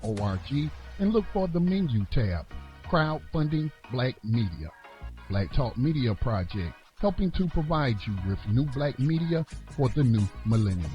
and look for the menu tab, Crowdfunding Black Media. Black Talk Media Project, helping to provide you with new black media for the new millennium.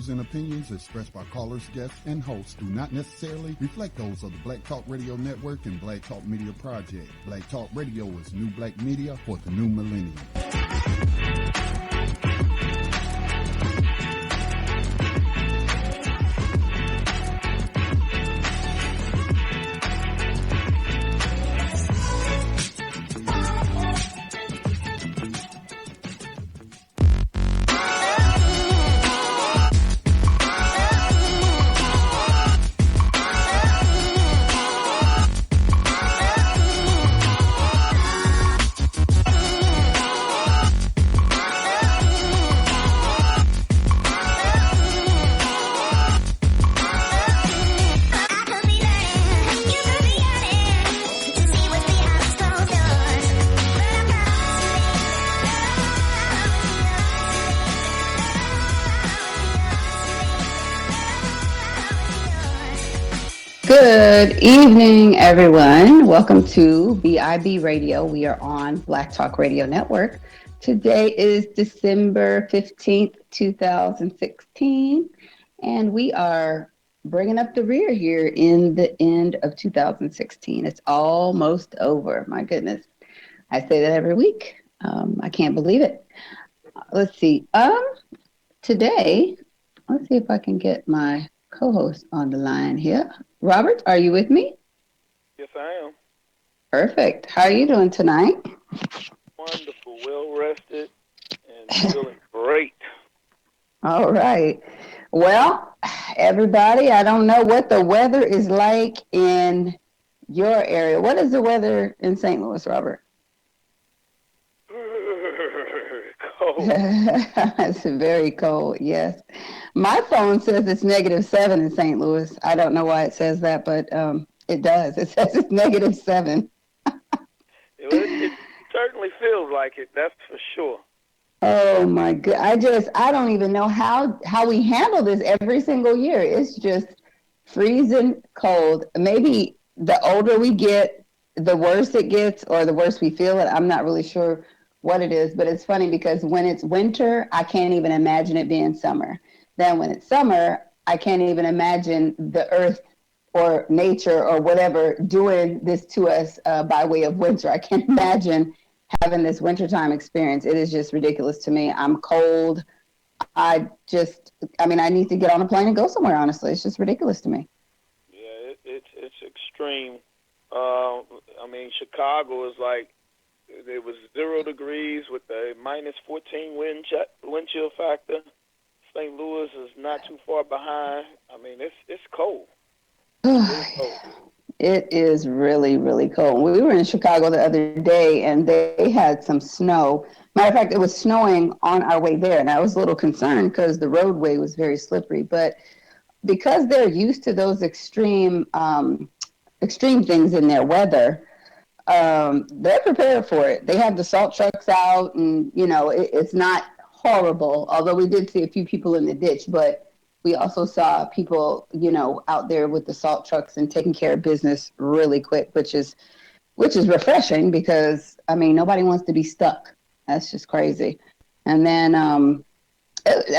And opinions expressed by callers, guests, and hosts do not necessarily reflect those of the Black Talk Radio Network and Black Talk Media Project. Black Talk Radio is new black media for the new millennium. Good evening, everyone. Welcome to BIB Radio. We are on Black Talk Radio Network. Today is December 15th, 2016, and we are bringing up the rear here in the end of 2016. It's almost over. My goodness. I say that every week. I can't believe it. Let's see. Today, let's see if I can get my co-host on the line here. Robert, are you with me? Yes, I am. Perfect. How are you doing tonight? Wonderful, well rested, and feeling great. All right. Well, everybody, I don't know what the weather is like in your area. What is the weather in St. Louis, Robert? Cold. It's very cold, yes. My phone says it's -7 in St. Louis. I don't know why it says that, but it does. It says it's -7. It certainly feels like it, that's for sure. Oh my God. I don't even know how we handle this every single year. It's just freezing cold. Maybe the older we get, the worse it gets, or the worse we feel it. I'm not really sure what it is, but it's funny because when it's winter, I can't even imagine it being summer. Then when it's summer, I can't even imagine the earth or nature or whatever doing this to us by way of winter. I can't imagine having this wintertime experience. It is just ridiculous to me. I'm cold. I need to get on a plane and go somewhere, honestly. It's just ridiculous to me. Yeah, it's extreme. Chicago is like, it was 0 degrees with a -14 wind chill factor. St. Louis is not too far behind. It's cold. It's cold. It is really, really cold. We were in Chicago the other day, and they had some snow. Matter of fact, it was snowing on our way there, and I was a little concerned because the roadway was very slippery. But because they're used to those extreme things in their weather, they're prepared for it. They have the salt trucks out, and it's not horrible. Although we did see a few people in the ditch, but we also saw people, out there with the salt trucks and taking care of business really quick, which is refreshing because nobody wants to be stuck. That's just crazy. And then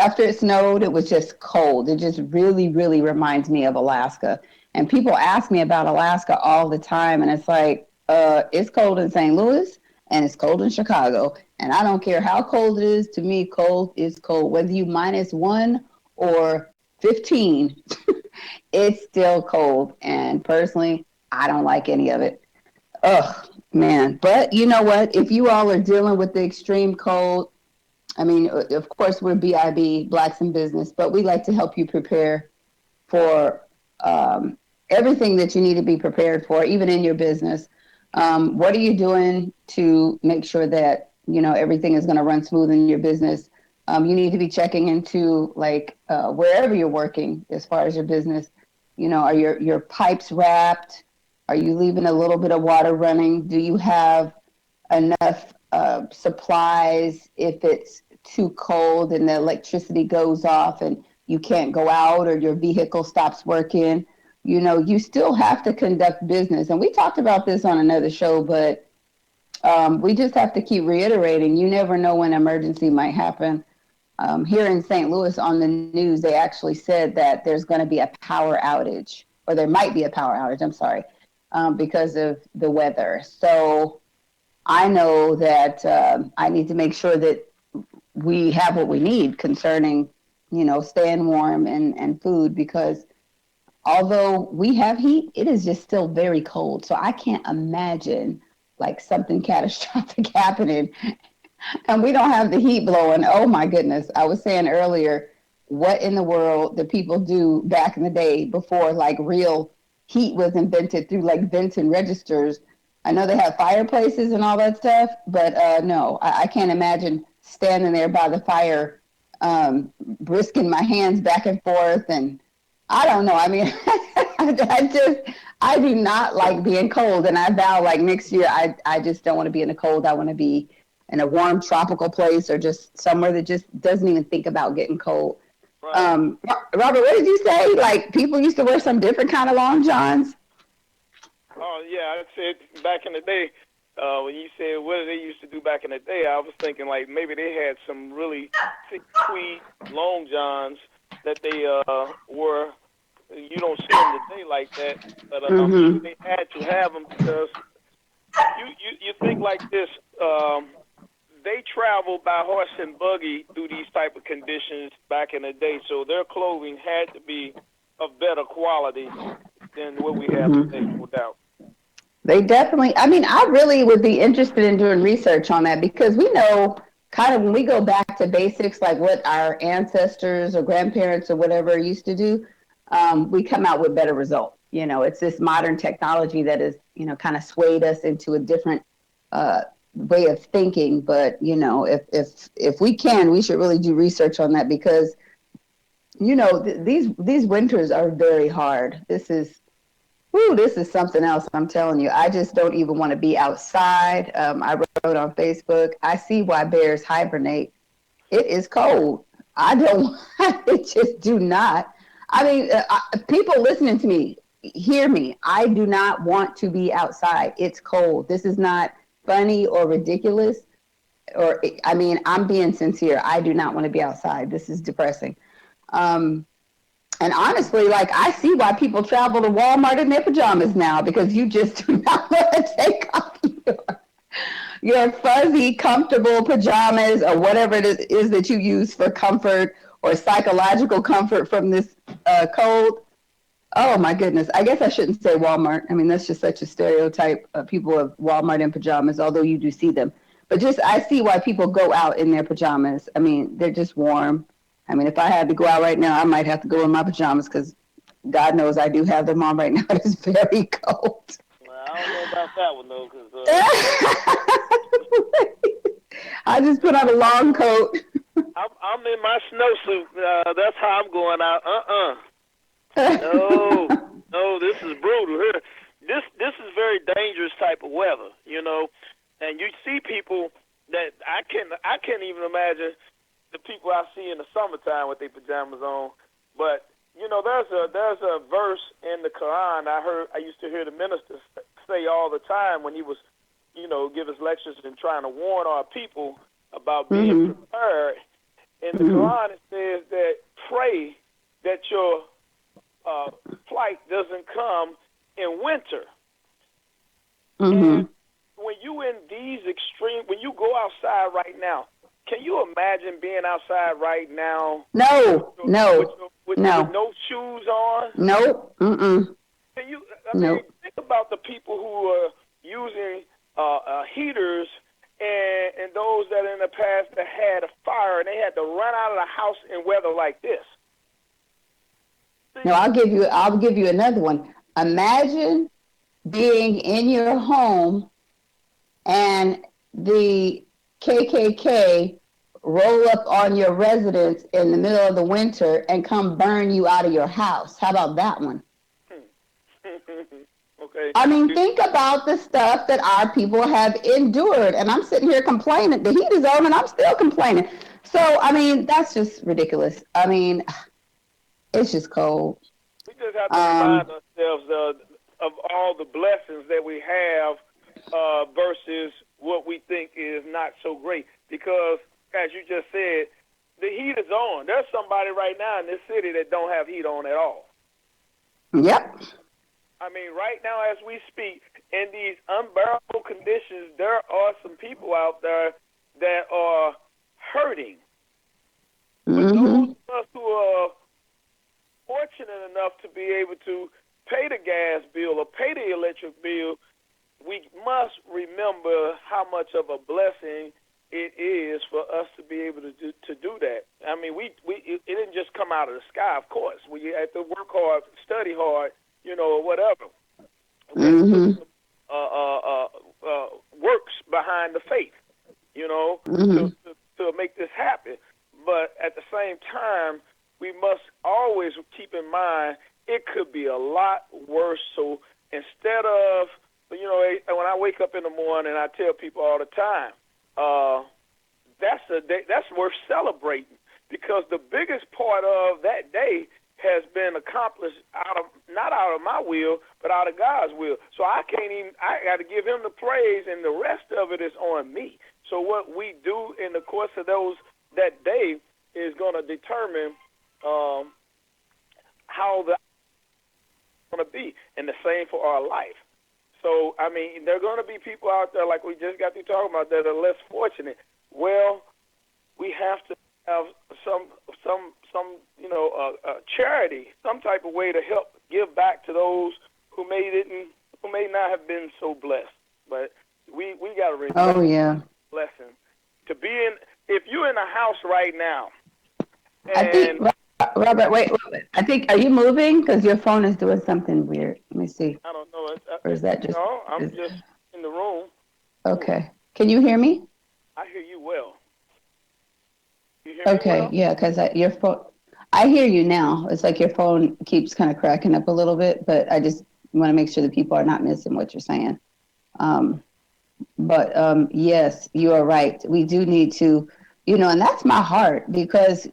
after it snowed, it was just cold. It just really, really reminds me of Alaska. And people ask me about Alaska all the time, and it's like, it's cold in St. Louis and it's cold in Chicago. And I don't care how cold it is. To me, cold is cold. Whether you -1 or 15, it's still cold. And personally, I don't like any of it. Ugh, man. But you know what? If you all are dealing with the extreme cold, of course, we're BIB, Blacks in Business, but we like to help you prepare for everything that you need to be prepared for, even in your business. What are you doing to make sure that everything is going to run smooth in your business. You need to be checking into like wherever you're working as far as your business. Are your pipes wrapped? Are you leaving a little bit of water running? Do you have enough supplies if it's too cold and the electricity goes off and you can't go out or your vehicle stops working? You still have to conduct business. And we talked about this on another show, but we just have to keep reiterating, you never know when emergency might happen. Here in St. Louis on the news, they actually said that there's going to be a power outage, or there might be a power outage, I'm sorry, because of the weather. So I know that I need to make sure that we have what we need concerning, staying warm and food, because although we have heat, it is just still very cold. So I can't imagine like something catastrophic happening and we don't have the heat blowing. Oh my goodness. I was saying earlier, what in the world did people do back in the day before like real heat was invented through like vents and registers? I know they have fireplaces and all that stuff, but no, I can't imagine standing there by the fire, brisking my hands back and forth. And I don't know. I mean, I do not like being cold. And I vow like next year, I just don't want to be in the cold. I want to be in a warm tropical place or just somewhere that just doesn't even think about getting cold. Right. Robert, what did you say? Like people used to wear some different kind of long johns? Oh, yeah, I said back in the day, when you said what they used to do back in the day, I was thinking like maybe they had some really thick tweed long johns that they wore. You don't see them today like that, but I'm sure they had to have them because you think like this, they traveled by horse and buggy through these type of conditions back in the day, so their clothing had to be of better quality than what we have today, no doubt. They definitely, I mean, I really would be interested in doing research on that because we know kind of when we go back to basics, like what our ancestors or grandparents or whatever used to do, we come out with better results. It's this modern technology that is, kind of swayed us into a different way of thinking. But, if we can, we should really do research on that because, these winters are very hard. This is something else. I'm telling you, I just don't even want to be outside. I wrote on Facebook, I see why bears hibernate. It is cold. I don't, I just do not. I mean, people listening to me, hear me. I do not want to be outside. It's cold. This is not funny or ridiculous. I mean, I'm being sincere. I do not want to be outside. This is depressing. And honestly, like I see why people travel to Walmart in their pajamas now because you just do not want to take off your fuzzy, comfortable pajamas or whatever it is that you use for comfort or psychological comfort from this cold. Oh my goodness. I guess I shouldn't say Walmart. I mean, that's just such a stereotype of people of Walmart in pajamas, although you do see them. But just I see why people go out in their pajamas. I mean, they're just warm. I mean, if I had to go out right now, I might have to go in my pajamas because God knows I do have them on right now. It's very cold. Well, I don't know about that one, though, because I just put on a long coat. I'm in my snowsuit. That's how I'm going out. No, this is brutal here. This is very dangerous type of weather, and you see people that I can't even imagine the people I see in the summertime with their pajamas on. But there's a verse in the Quran I used to hear the minister say all the time when he was give his lectures and trying to warn our people about being prepared. In the Quran it says that pray that your flight doesn't come in winter. And when you in these extreme, when you go outside right now, can you imagine being outside right now? No. With no shoes on? Nope. Can you? I mean, think about the people who are using heaters and those that in the past that had a fire and they had to run out of the house in weather like this. No, I'll give you another one. Imagine being in your home and the KKK roll up on your residence in the middle of the winter and come burn you out of your house. How about that one? Okay. I mean, think about the stuff that our people have endured. And I'm sitting here complaining. The heat is on and I'm still complaining. So, I mean, that's just ridiculous. I mean, it's just cold. We just have to remind ourselves of all the blessings that we have versus what we think is not so great. Because, as you just said, the heat is on. There's somebody right now in this city that don't have heat on at all. Yep. I mean, right now as we speak, in these unbearable conditions, there are some people out there that are hurting. But those of us who are fortunate enough to be able to pay the gas bill or pay the electric bill, we must remember how much of a blessing it is for us to be able to do that. I mean, it didn't just come out of the sky, of course. We had to work hard, study hard, or whatever. Works behind the faith, to make this happen. But at the same time, we must always keep in mind it could be a lot worse. So instead of, when I wake up in the morning, I tell people all the time, that's a day that's worth celebrating, because the biggest part of that day has been accomplished not out of my will, but out of God's will. So I got to give him the praise, and the rest of it is on me. So what we do in the course of that day is going to determine how the going to be, and the same for our life. So, I mean, there are going to be people out there, like we just got to talking about, that are less fortunate. Well, we have to have some charity, some type of way to help give back to those who may not have been so blessed. But we got to remember blessing to be in. If you're in a house right now, I think, Robert, wait. I think, are you moving? Because your phone is doing something weird. Let me see. I don't know. Or is that just? No, I'm just in the room. Okay. Can you hear me? I hear you well. You hear me well? Yeah, because your phone. I hear you now. It's like your phone keeps kind of cracking up a little bit, but I just want to make sure that people are not missing what you're saying. But yes, you are right. We do need to, and that's my heart, because,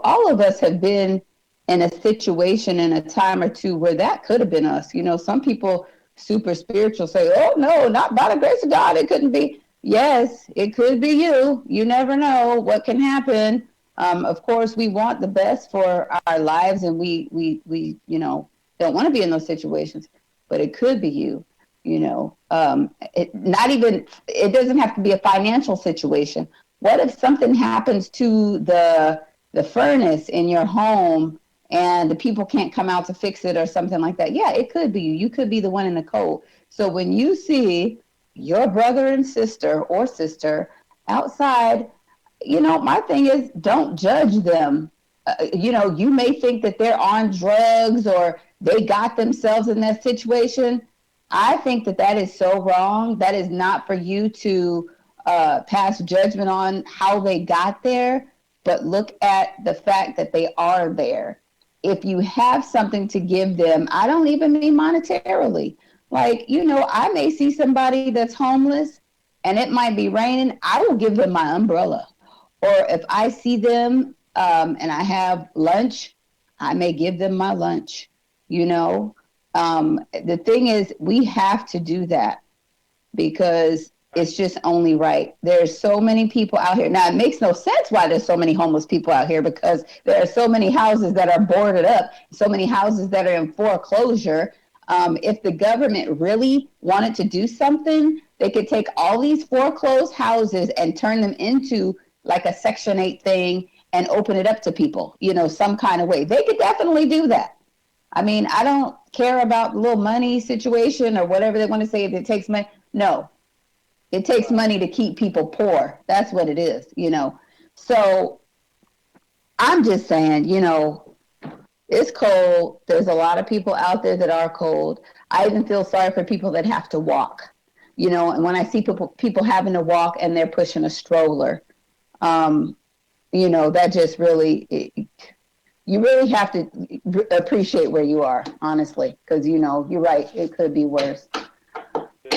all of us have been in a situation in a time or two where that could have been us. Some people super spiritual say, oh, no, not by the grace of God. It couldn't be. Yes, it could be you. You never know what can happen. Of course, we want the best for our lives, and we don't want to be in those situations, but it could be you. It doesn't have to be a financial situation. What if something happens to the furnace in your home and the people can't come out to fix it or something like that? Yeah, it could be you. You could be the one in the cold. So when you see your brother and sister or sister outside, my thing is, don't judge them. You may think that they're on drugs or they got themselves in that situation. I think that is so wrong. That is not for you to pass judgment on how they got there, but look at the fact that they are there. If you have something to give them, I don't even mean monetarily. Like, I may see somebody that's homeless and it might be raining. I will give them my umbrella. Or if I see them and I have lunch, I may give them my lunch, The thing is, we have to do that because it's just only right. There's so many people out here. Now, it makes no sense why there's so many homeless people out here, because there are so many houses that are boarded up, so many houses that are in foreclosure. If the government really wanted to do something, they could take all these foreclosed houses and turn them into like a Section 8 thing and open it up to people, some kind of way. They could definitely do that. I mean, I don't care about the little money situation or whatever they want to say. If it takes money, no, it takes money to keep people poor. That's what it is, So I'm just saying, it's cold. There's a lot of people out there that are cold. I even feel sorry for people that have to walk. you know, and when I see people having to walk and they're pushing a stroller, you know, that just really, you really have to appreciate where you are, honestly, because, you know, you're right, it could be worse.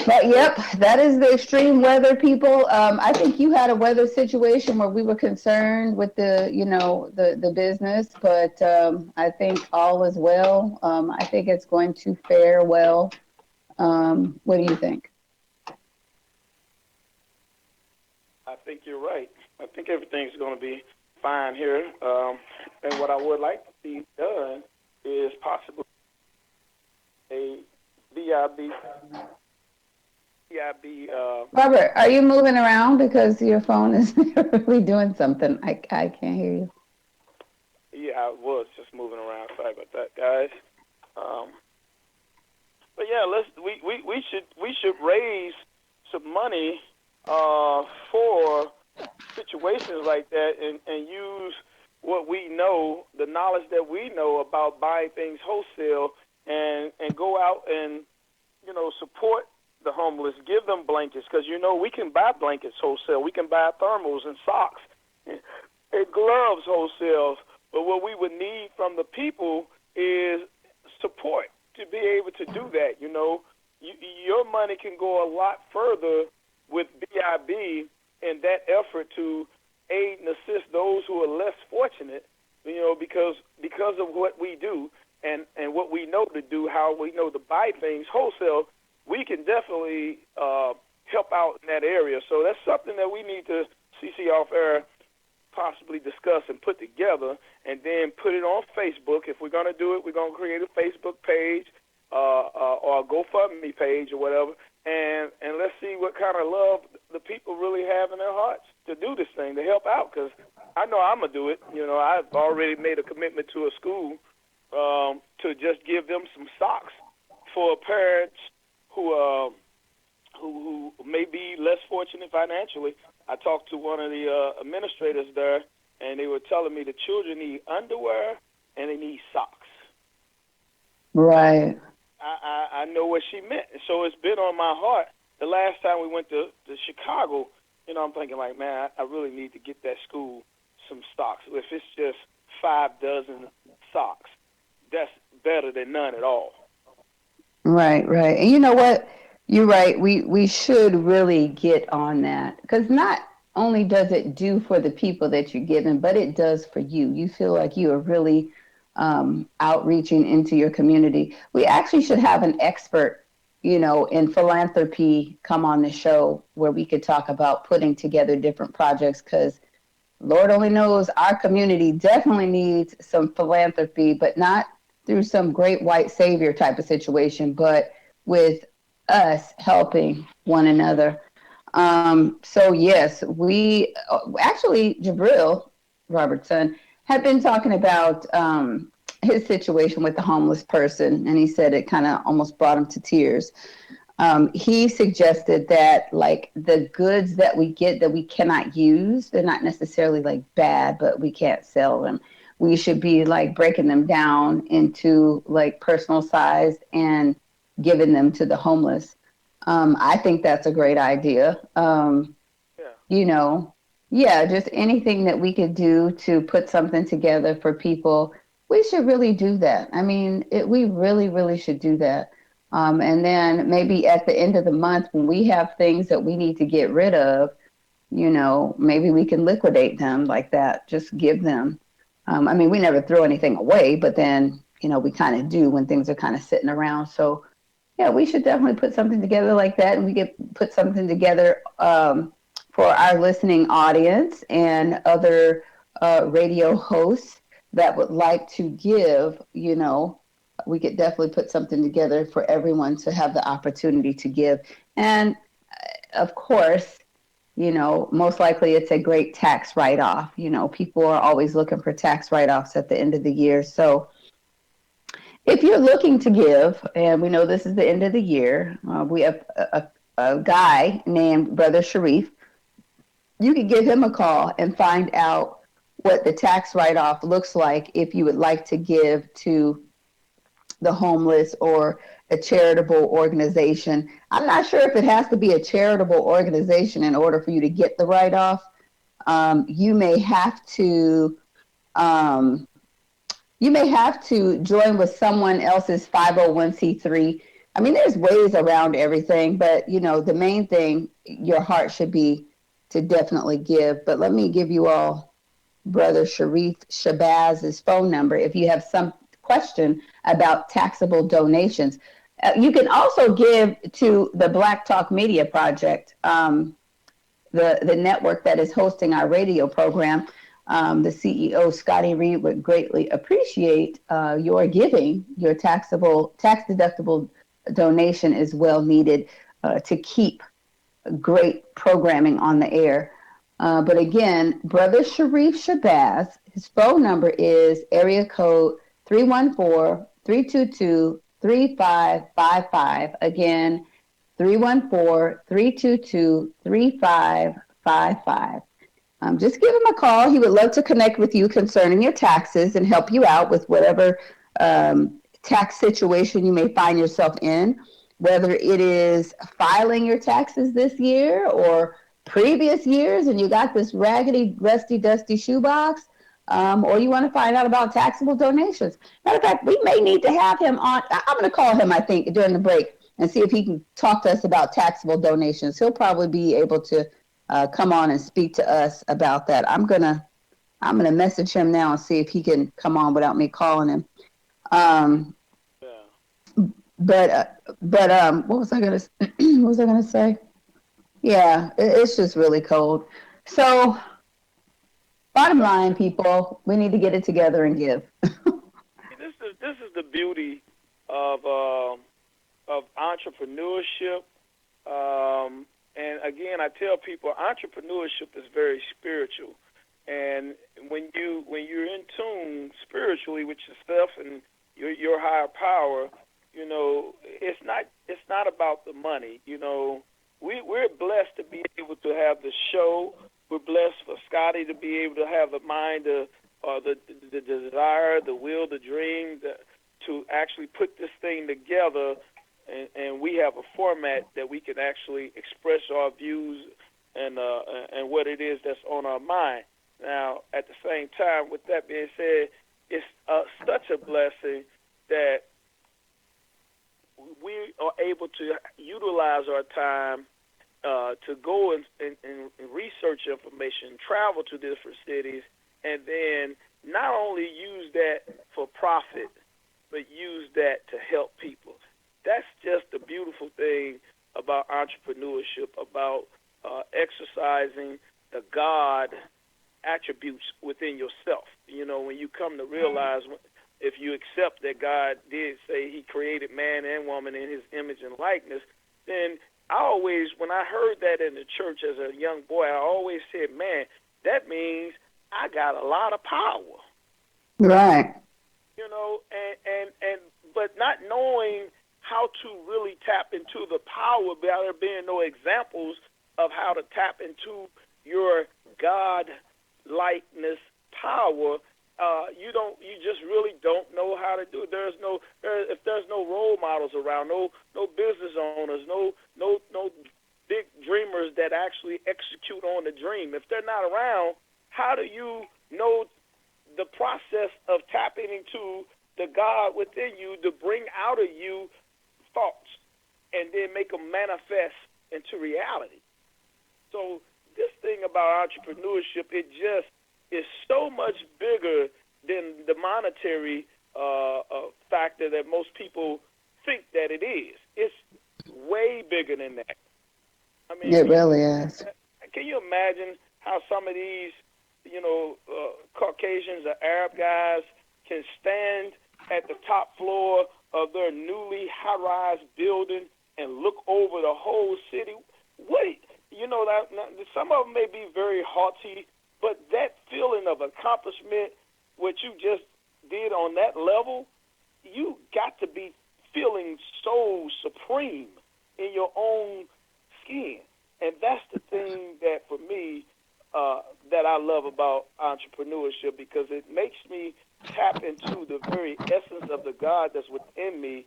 But yep, that is the extreme weather, people. I think you had a weather situation where we were concerned with the, you know, the business, but I think all is well. I think it's going to fare well. What do you think? I think you're right. I think everything's going to be fine here. And what I would like to see done is possibly a BIB. Robert, are you moving around because your phone is really doing something? I can't hear you. Yeah, I was just moving around. Sorry about that, guys. But yeah, we should raise some money for situations like that, and use what we know, the knowledge that we know about buying things wholesale, and go out and, you know, support the homeless, give them blankets, because, you know, we can buy blankets wholesale, we can buy thermals and socks and gloves wholesale, but what we would need from the people is support to be able to do that. You know, your money can go a lot further with BIB in that effort to aid and assist those who are less fortunate, you know, because of what we do and what we know to do, how we know to buy things wholesale. We can definitely help out in that area. So that's something that we need to, CC off air, possibly discuss and put together, and then put it on Facebook. If we're going to do it, we're going to create a Facebook page or a GoFundMe page or whatever, and let's see what kind of love the people really have in their hearts to do this thing, to help out, because I know I'm going to do it. You know, I've already made a commitment to a school to just give them some socks for parents who may be less fortunate financially. I talked to one of the administrators there, and they were telling me the children need underwear and they need socks. Right. I know what she meant. So it's been on my heart. The last time we went to Chicago, you know, I'm thinking like, man, I really need to get that school some socks. If it's just 5 dozen socks, that's better than none at all. Right, right. And you know what? You're right. We should really get on that, because not only does it do for the people that you're giving, but it does for you. You feel like you are really outreaching into your community. We actually should have an expert, you know, in philanthropy come on the show where we could talk about putting together different projects, because Lord only knows our community definitely needs some philanthropy, but not through some great white savior type of situation, but with us helping one another. So yes, we actually, Jabril Robertson had been talking about his situation with the homeless person, and he said it kind of almost brought him to tears. He suggested that, like, the goods that we get that we cannot use, they're not necessarily like bad, but we can't sell them. We should be like breaking them down into like personal size and giving them to the homeless. I think that's a great idea. You know, yeah, just anything that we could do to put something together for people, we should really do that. I mean, we really, really should do that. And then maybe at the end of the month, when we have things that we need to get rid of, you know, maybe we can liquidate them like that, just give them. I mean, we never throw anything away, but then, you know, we kind of do when things are kind of sitting around. So, yeah, we should definitely put something together like that. And we could put something together for our listening audience and other radio hosts that would like to give, you know, we could definitely put something together for everyone to have the opportunity to give. And of course, you know, most likely it's a great tax write-off. You know, people are always looking for tax write-offs at the end of the year. So if you're looking to give, and we know this is the end of the year, we have a guy named Brother Sharif. You can give him a call and find out what the tax write-off looks like if you would like to give to the homeless or a charitable organization. I'm not sure if it has to be a charitable organization in order for you to get the write-off. You may have to um, join with someone else's 501c3. I mean, there's ways around everything, but the main thing, your heart should be to definitely give. But let me give you all Brother Sharif Shabaz's phone number if you have some question about taxable donations. You can also give to the Black Talk Media Project, the network that is hosting our radio program. The CEO, Scotty Reed, would greatly appreciate your giving. Your tax deductible donation is well needed to keep great programming on the air. But again, Brother Sharif Shabazz, his phone number is area code 314-322-3555. Again, 314-322-3555. Just give him a call. He would love to connect with you concerning your taxes and help you out with whatever tax situation you may find yourself in, whether it is filing your taxes this year or previous years and you got this raggedy, rusty, dusty shoebox, or you want to find out about taxable donations. Matter of fact, we may need to have him on. I'm going to call him, I think, during the break and see if he can talk to us about taxable donations. He'll probably be able to come on and speak to us about that. I'm gonna message him now and see if he can come on without me calling him. But what was I gonna say? Yeah, it's just really cold. So, bottom line, people, we need to get it together and give. This is the beauty of entrepreneurship. And again, I tell people entrepreneurship is very spiritual. And when you're in tune spiritually with yourself and your higher power, it's not about the money. We're blessed to be able to have the show. We're blessed for Scotty to be able to have the mind, the desire, the will, the dream to actually put this thing together. And we have a format that we can actually express our views and what it is that's on our mind. Now, at the same time, with that being said, it's such a blessing that we are able to utilize our time to go and research information, travel to different cities, and then not only use that for profit, but use that to help people. That's just the beautiful thing about entrepreneurship, about exercising the God attributes within yourself. When you come to realize, if you accept that God did say he created man and woman in his image and likeness, then when I heard that in the church as a young boy, I always said, man, that means I got a lot of power. Right. But not knowing how to really tap into the power, without there being no examples of how to tap into your God likeness power, you just really don't know how to do it. If there's no role models around, no business owners, no big dreamers that actually execute on the dream. If they're not around, how do you know the process of tapping into the God within you to bring out of you thoughts and then make them manifest into reality? So this thing about entrepreneurship, it just is so much bigger than the monetary factor that most people think that it is. It's way bigger than that. I mean, it really is. Can you imagine how some of these, Caucasians or Arab guys can stand at the top floor of their newly high-rise building and look over the whole city? Some of them may be very haughty, but that feeling of accomplishment, what you just did on that level, you got to be feeling so supreme in your own skin. And that's the thing that, for me, that I love about entrepreneurship, because it makes me tap into the very essence of the God that's within me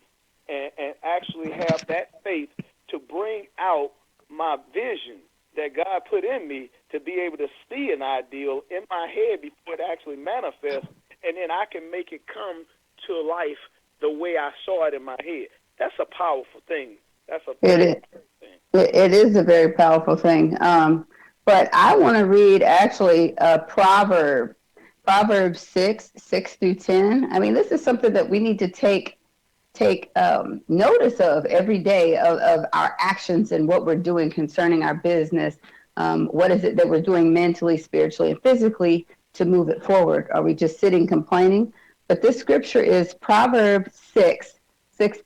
and actually have that faith to bring out my vision that God put in me to be able to see an ideal in my head before it actually manifests, and then I can make it come to life the way I saw it in my head. That's a powerful thing. That's a thing. It is a very powerful thing. But I want to read actually Proverbs 6 through 10. I mean, this is something that we need to take notice of every day of our actions and what we're doing concerning our business. What is it that we're doing mentally, spiritually, and physically to move it forward? Are we just sitting complaining? But this scripture is Proverbs 6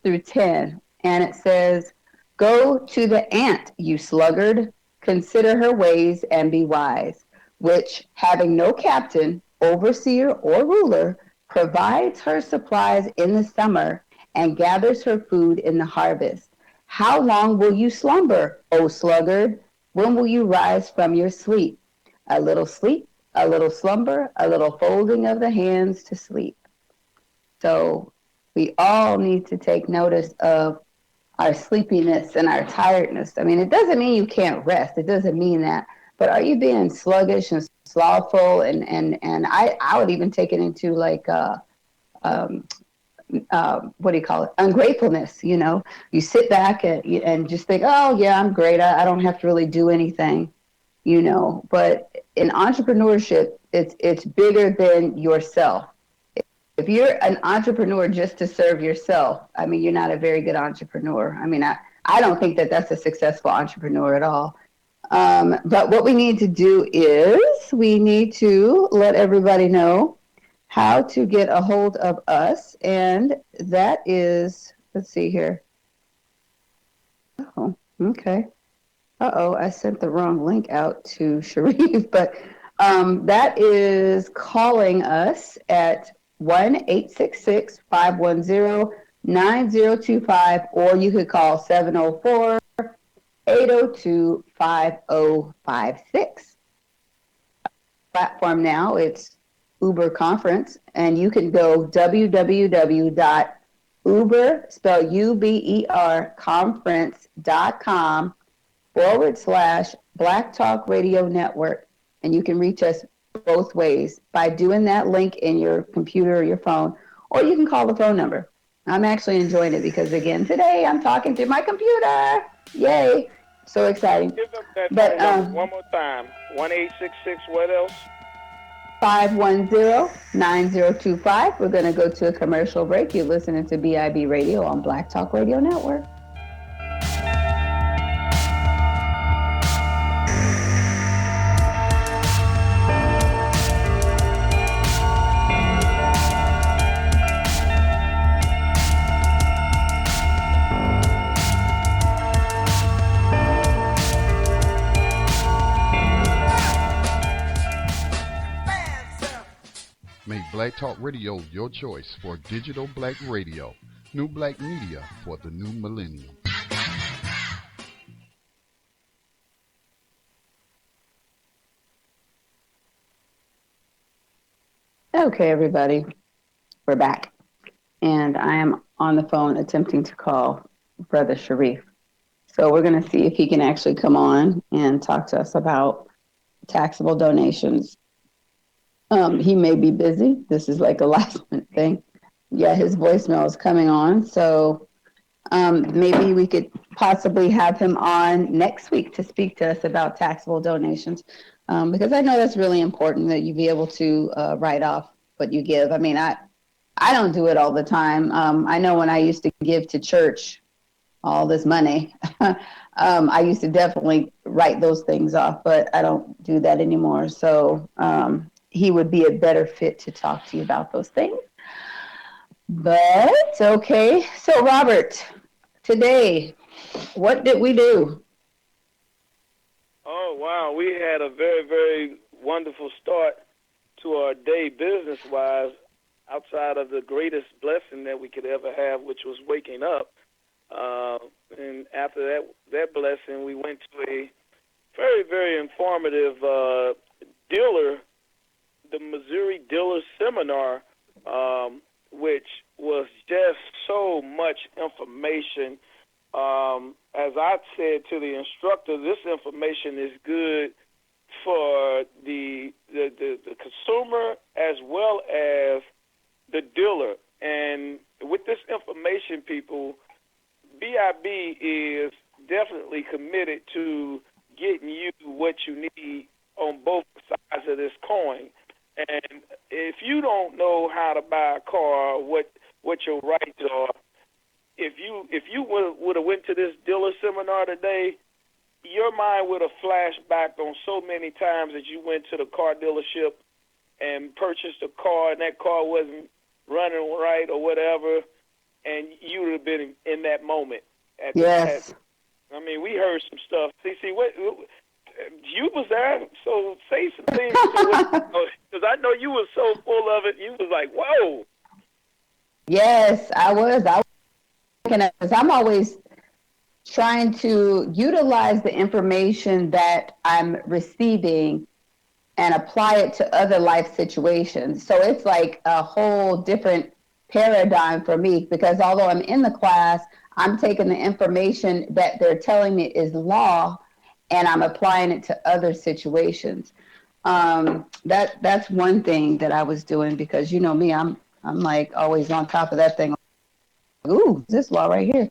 through 10. And it says, "Go to the ant, you sluggard, consider her ways and be wise, which, having no captain, overseer, or ruler, provides her supplies in the summer and gathers her food in the harvest. How long will you slumber, O sluggard? When will you rise from your sleep? A little sleep, a little slumber, a little folding of the hands to sleep." So we all need to take notice of our sleepiness and our tiredness. I mean, it doesn't mean you can't rest. It doesn't mean that. But are you being sluggish and slothful? And I would even take it into like what do you call it? Ungratefulness. You know, you sit back and just think, oh yeah, I'm great. I don't have to really do anything. You know, but in entrepreneurship, it's bigger than yourself. If you're an entrepreneur just to serve yourself, I mean, you're not a very good entrepreneur. I mean, I don't think that that's a successful entrepreneur at all. But what we need to do is we need to let everybody know how to get a hold of us. And that is, let's see here. Oh, okay. I sent the wrong link out to Sharif, but that is calling us at 1-866-510-9025, or you could call 704-802-5056. Platform now, it's Uber Conference, and you can go www.uber, spell UBER, conference.com/Black Talk Radio Network. And you can reach us both ways by doing that link in your computer or your phone, or you can call the phone number. I'm actually enjoying it because, again, today I'm talking to my computer. Yay. So exciting. Give up that phone number one more time. 1-866 what else? 510-9025. We're going to go to a commercial break. You're listening to BIB Radio on Black Talk Radio Network. Make Black Talk Radio your choice for digital black radio. New black media for the new millennium. Okay, everybody, we're back. And I am on the phone attempting to call Brother Sharif. So we're going to see if he can actually come on and talk to us about taxable donations. He may be busy. This is like a last minute thing. Yeah, his voicemail is coming on. So maybe we could possibly have him on next week to speak to us about taxable donations. Because I know that's really important that you be able to write off what you give. I mean, I don't do it all the time. I know when I used to give to church all this money, I used to definitely write those things off, but I don't do that anymore. So he would be a better fit to talk to you about those things. But okay, so Robert, today, what did we do? Oh, wow, we had a very, very wonderful start to our day business-wise, outside of the greatest blessing that we could ever have, which was waking up. And after that blessing, we went to a very, very informative dealer, the Missouri Dealer Seminar which was just so much information. As I said to the instructor, this information is good for the consumer as well as the dealer. And with this information, people, BIB is definitely committed to getting you what you need on both sides of this coin. And if you don't know how to buy a car, what your rights are, if you would have went to this dealer seminar today, your mind would have flashed back on so many times that you went to the car dealership and purchased a car and that car wasn't running right or whatever, and you would have been in that moment. Yes. I mean, we heard some stuff. Sisi, what you was there, so say some things because I know you was so full of it. You was like, whoa. Yes, I was. Because I'm always trying to utilize the information that I'm receiving and apply it to other life situations. So it's like a whole different paradigm for me, because although I'm in the class, I'm taking the information that they're telling me is law and I'm applying it to other situations. That's one thing that I was doing, because you know me, I'm like always on top of that thing. Ooh, this law right here.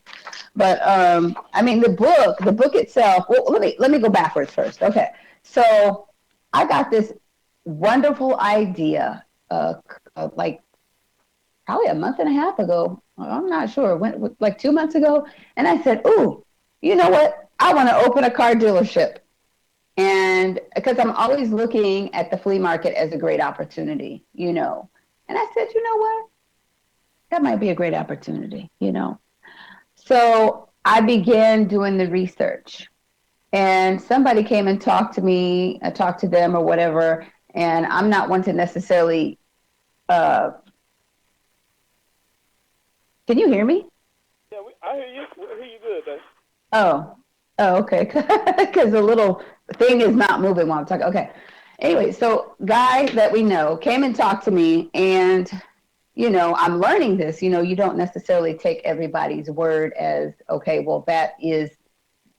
But I mean, the book itself. Well, let me go backwards first. Okay, so I got this wonderful idea, like probably a month and a half ago. I'm not sure, like 2 months ago, and I said, "Ooh, you know what? I want to open a car dealership." And because I'm always looking at the flea market as a great opportunity, you know. And I said, you know what? That might be a great opportunity, you know. So I began doing the research, and somebody came and talked to me, I talked to them or whatever, and I'm not one to necessarily, can you hear me? Yeah, I hear you. I hear you good, though. Oh, okay. Because the little thing is not moving while I'm talking. Okay. Anyway, so guy that we know came and talked to me, and you know, I'm learning this. You know, you don't necessarily take everybody's word as, okay, well, that is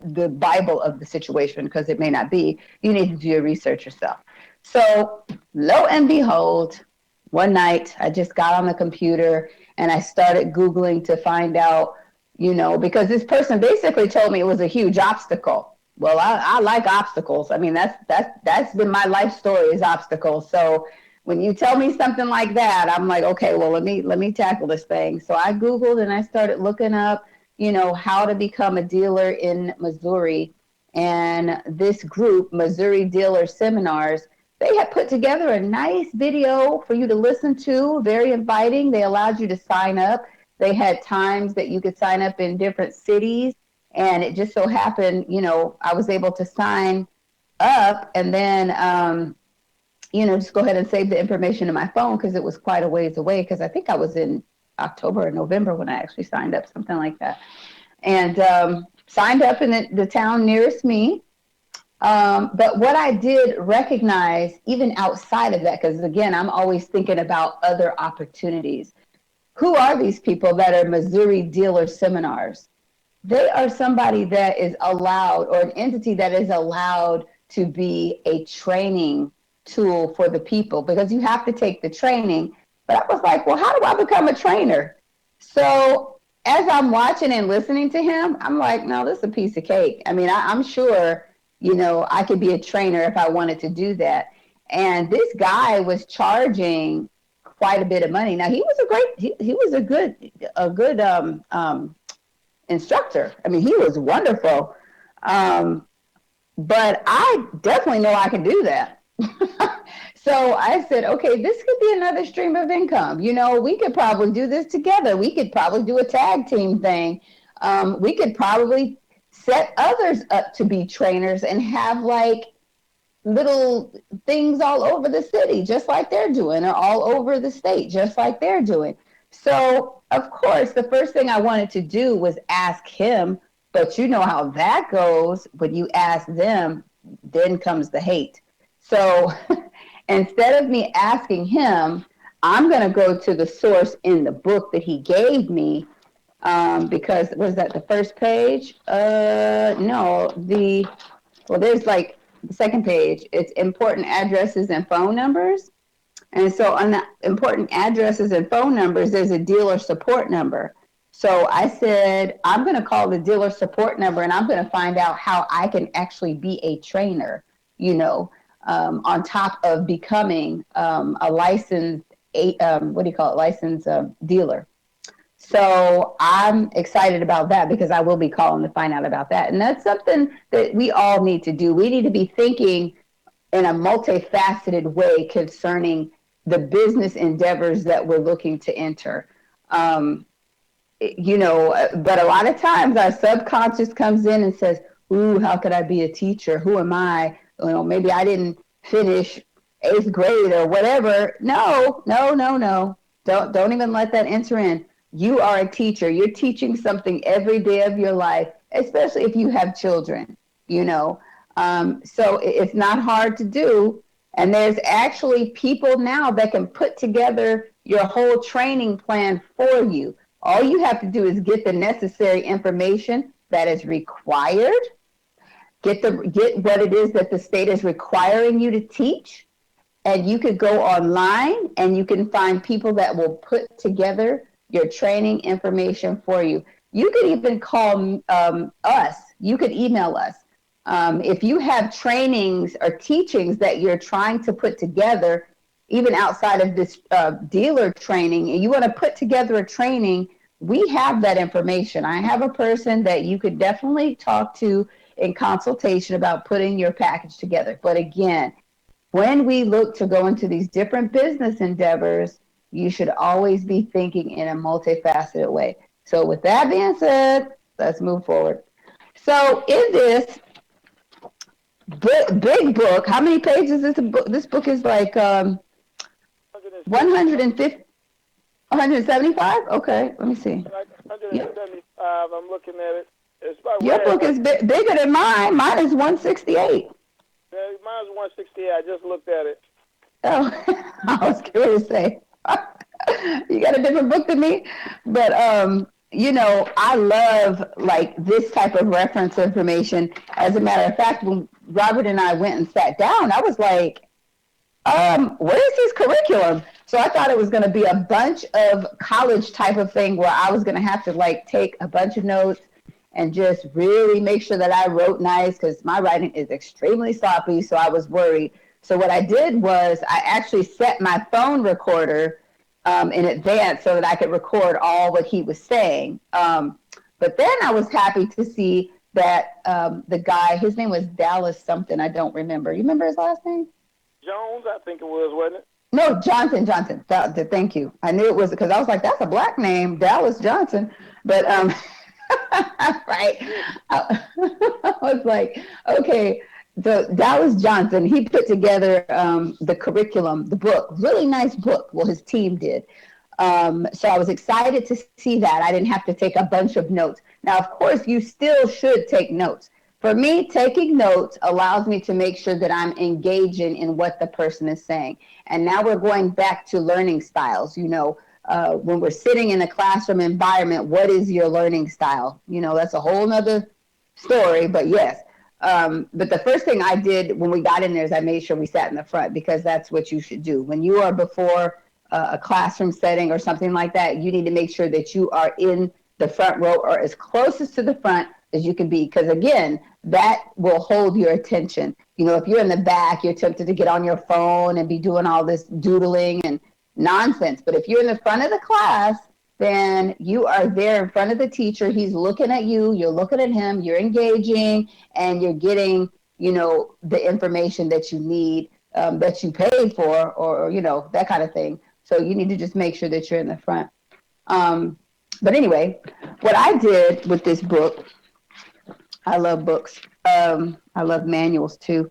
the Bible of the situation, because it may not be. You need to do your research yourself. So lo and behold, one night I just got on the computer and I started Googling to find out, you know, because this person basically told me it was a huge obstacle. Well, I like obstacles. I mean, that's been my life story, is obstacles. So when you tell me something like that, I'm like, okay, well, let me tackle this thing. So I Googled and I started looking up, you know, how to become a dealer in Missouri. And this group, Missouri Dealer Seminars, they had put together a nice video for you to listen to, very inviting. They allowed you to sign up. They had times that you could sign up in different cities. And it just so happened, you know, I was able to sign up and then, you know, just go ahead and save the information in my phone, because it was quite a ways away, because I think I was in October or November when I actually signed up, something like that. And signed up in the town nearest me. But what I did recognize, even outside of that, because again, I'm always thinking about other opportunities. Who are these people that are Missouri Dealer Seminars? They are somebody that is allowed, or an entity that is allowed to be a training tool for the people, because you have to take the training. But I was like, well, how do I become a trainer? So as I'm watching and listening to him, I'm like, no, this is a piece of cake. I mean, I'm sure, you know, I could be a trainer if I wanted to do that. And this guy was charging quite a bit of money. Now he was a good instructor. I mean, he was wonderful. But I definitely know I can do that. So I said, okay, this could be another stream of income. You know, we could probably do this together. We could probably do a tag team thing. We could probably set others up to be trainers and have like little things all over the city, just like they're doing, or all over the state, just like they're doing. So, of course, the first thing I wanted to do was ask him, but you know how that goes. When you ask them, then comes the hate. So instead of me asking him, I'm going to go to the source in the book that he gave me, because was that the first page? No, there's like the second page. It's important addresses and phone numbers. And so on the important addresses and phone numbers, there's a dealer support number. So I said, I'm going to call the dealer support number and I'm going to find out how I can actually be a trainer, on top of becoming a licensed, licensed dealer. So I'm excited about that because I will be calling to find out about that. And that's something that we all need to do. We need to be thinking in a multifaceted way concerning the business endeavors that we're looking to enter. But a lot of times our subconscious comes in and says, ooh, how could I be a teacher? Who am I? Maybe I didn't finish 8th grade or whatever. No. Don't even let that enter in. You are a teacher. You're teaching something every day of your life, especially if you have children, So it's not hard to do. And there's actually people now that can put together your whole training plan for you. All you have to do is get the necessary information that is required, get what it is that the state is requiring you to teach, and you could go online and you can find people that will put together your training information for you. You could even call us. You could email us. If you have trainings or teachings that you're trying to put together, even outside of this dealer training, and you want to put together a training, we have that information. I have a person that you could definitely talk to in consultation about putting your package together. But again, when we look to go into these different business endeavors, you should always be thinking in a multifaceted way. So with that being said, let's move forward. So in this big book, how many pages is the book? This book is like 150, 175? Okay, let me see. Like 175, I'm looking at it. It's about Your book is bigger than mine. Mine is 168. Yeah, mine's 168. I just looked at it. Oh, I was going to say, you got a different book than me? But, I love like this type of reference information. As a matter of fact, when Robert and I went and sat down, I was like, where's his curriculum? So I thought it was going to be a bunch of college type of thing where I was going to have to like take a bunch of notes and just really make sure that I wrote nice because my writing is extremely sloppy. So I was worried. So what I did was I actually set my phone recorder in advance so that I could record all what he was saying. But then I was happy to see that the guy, his name was Dallas something. I don't remember. You remember his last name? Jones, I think it was, wasn't it? No, Johnson. Thank you. I knew it was because I was like, that's a black name, Dallas Johnson. But right. I was like, okay. So Dallas Johnson, he put together the curriculum, the book, really nice book. Well, his team did. So I was excited to see that. I didn't have to take a bunch of notes. Now, of course, you still should take notes. For me, taking notes allows me to make sure that I'm engaging in what the person is saying. And now we're going back to learning styles. When we're sitting in a classroom environment, what is your learning style? That's a whole nother story, but yes. But the first thing I did when we got in there is I made sure we sat in the front because that's what you should do. When you are before a classroom setting or something like that, you need to make sure that you are in the front row or as closest to the front as you can be. Because again, that will hold your attention. If you're in the back, you're tempted to get on your phone and be doing all this doodling and nonsense. But if you're in the front of the class, then you are there in front of the teacher. He's looking at you, you're looking at him, you're engaging, and you're getting, the information that you need, that you paid for, or that kind of thing. So you need to just make sure that you're in the front. But anyway, what I did with this book, I love books. I love manuals too.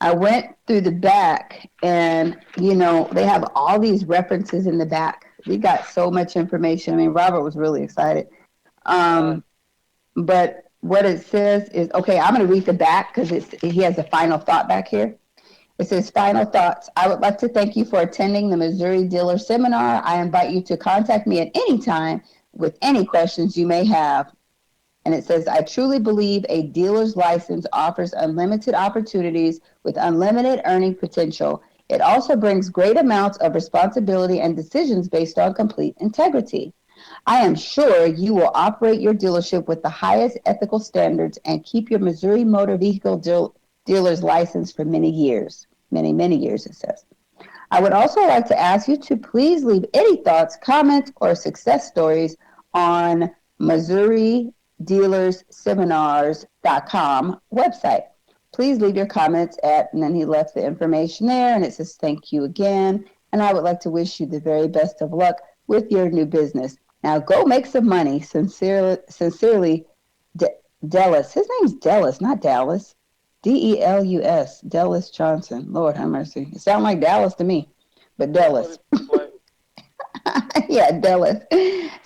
I went through the back and, they have all these references in the back. We got so much information. I mean, Robert was really excited. But what it says is, okay, I'm going to read the back because he has the final thought back here. It says, final thoughts. I would like to thank you for attending the Missouri Dealer Seminar. I invite you to contact me at any time with any questions you may have. And it says, I truly believe a dealer's license offers unlimited opportunities with unlimited earning potential. It also brings great amounts of responsibility and decisions based on complete integrity. I am sure you will operate your dealership with the highest ethical standards and keep your Missouri motor vehicle dealer's license for many years. Many, many years, it says. I would also like to ask you to please leave any thoughts, comments, or success stories on MissouriDealersSeminars.com website. Please leave your comments at, and then he left the information there, and it says thank you again. And I would like to wish you the very best of luck with your new business. Now go make some money. Sincerely, Dallas. His name's Dallas, not Dallas. Delus, Dallas Johnson. Lord have mercy. It sounds like Dallas to me, but Dallas. Yeah, Dallas.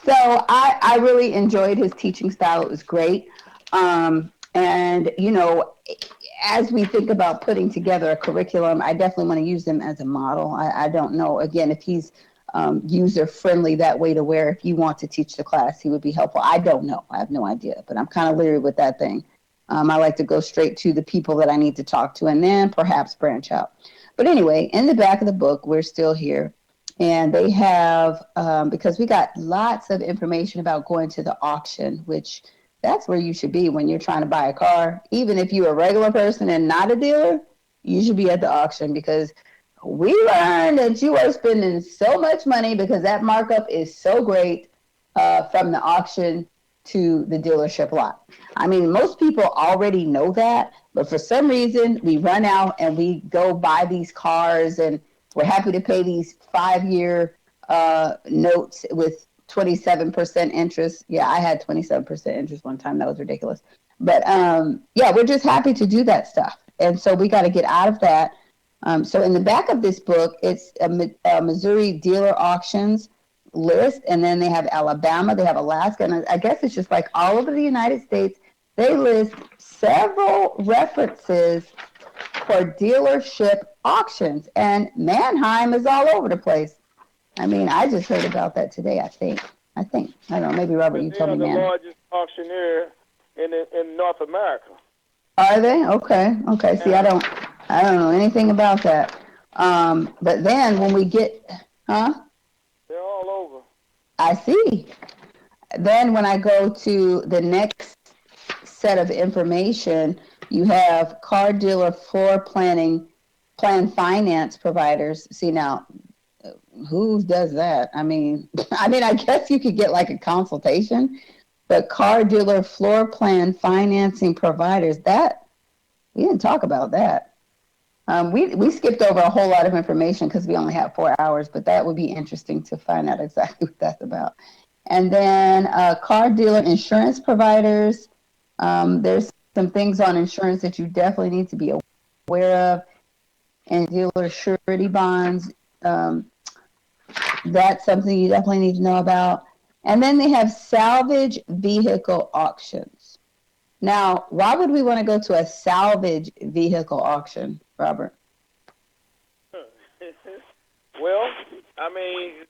So I really enjoyed his teaching style. It was great. And, you know, as we think about putting together a curriculum, I definitely want to use him as a model. I don't know, again, if he's user friendly that way to where if you want to teach the class, he would be helpful. I don't know. I have no idea, but I'm kind of leery with that thing. I like to go straight to the people that I need to talk to and then perhaps branch out. But anyway, in the back of the book, we're still here. And they have, because we got lots of information about going to the auction, which that's where you should be when you're trying to buy a car. Even if you're a regular person and not a dealer, you should be at the auction because we learned that you are spending so much money because that markup is so great from the auction to the dealership lot. I mean, most people already know that, but for some reason we run out and we go buy these cars and we're happy to pay these 5-year notes with 27% interest. Yeah, I had 27% interest one time. That was ridiculous. But yeah, we're just happy to do that stuff. And so we got to get out of that. So in the back of this book, it's a Missouri dealer auctions list, and then they have Alabama, they have Alaska, and I guess it's just like all over the United States. They list several references for dealership auctions, and Mannheim is all over the place. I mean, I just heard about that today. I think. I don't know. Maybe Robert, you told me. They're the largest auctioneer in North America. Are they? Okay. See, I don't know anything about that. But then when we get, They're all over. I see. Then when I go to the next set of information, you have car dealer floor plan finance providers. See now, who does that? I mean, I guess you could get like a consultation, but car dealer floor plan financing providers, that we didn't talk about that. We skipped over a whole lot of information because we only have 4 hours, but that would be interesting to find out exactly what that's about. And then car dealer insurance providers. There's some things on insurance that you definitely need to be aware of. And dealer surety bonds. That's something you definitely need to know about. And then they have salvage vehicle auctions. Now, why would we want to go to a salvage vehicle auction, Robert? Well, I mean,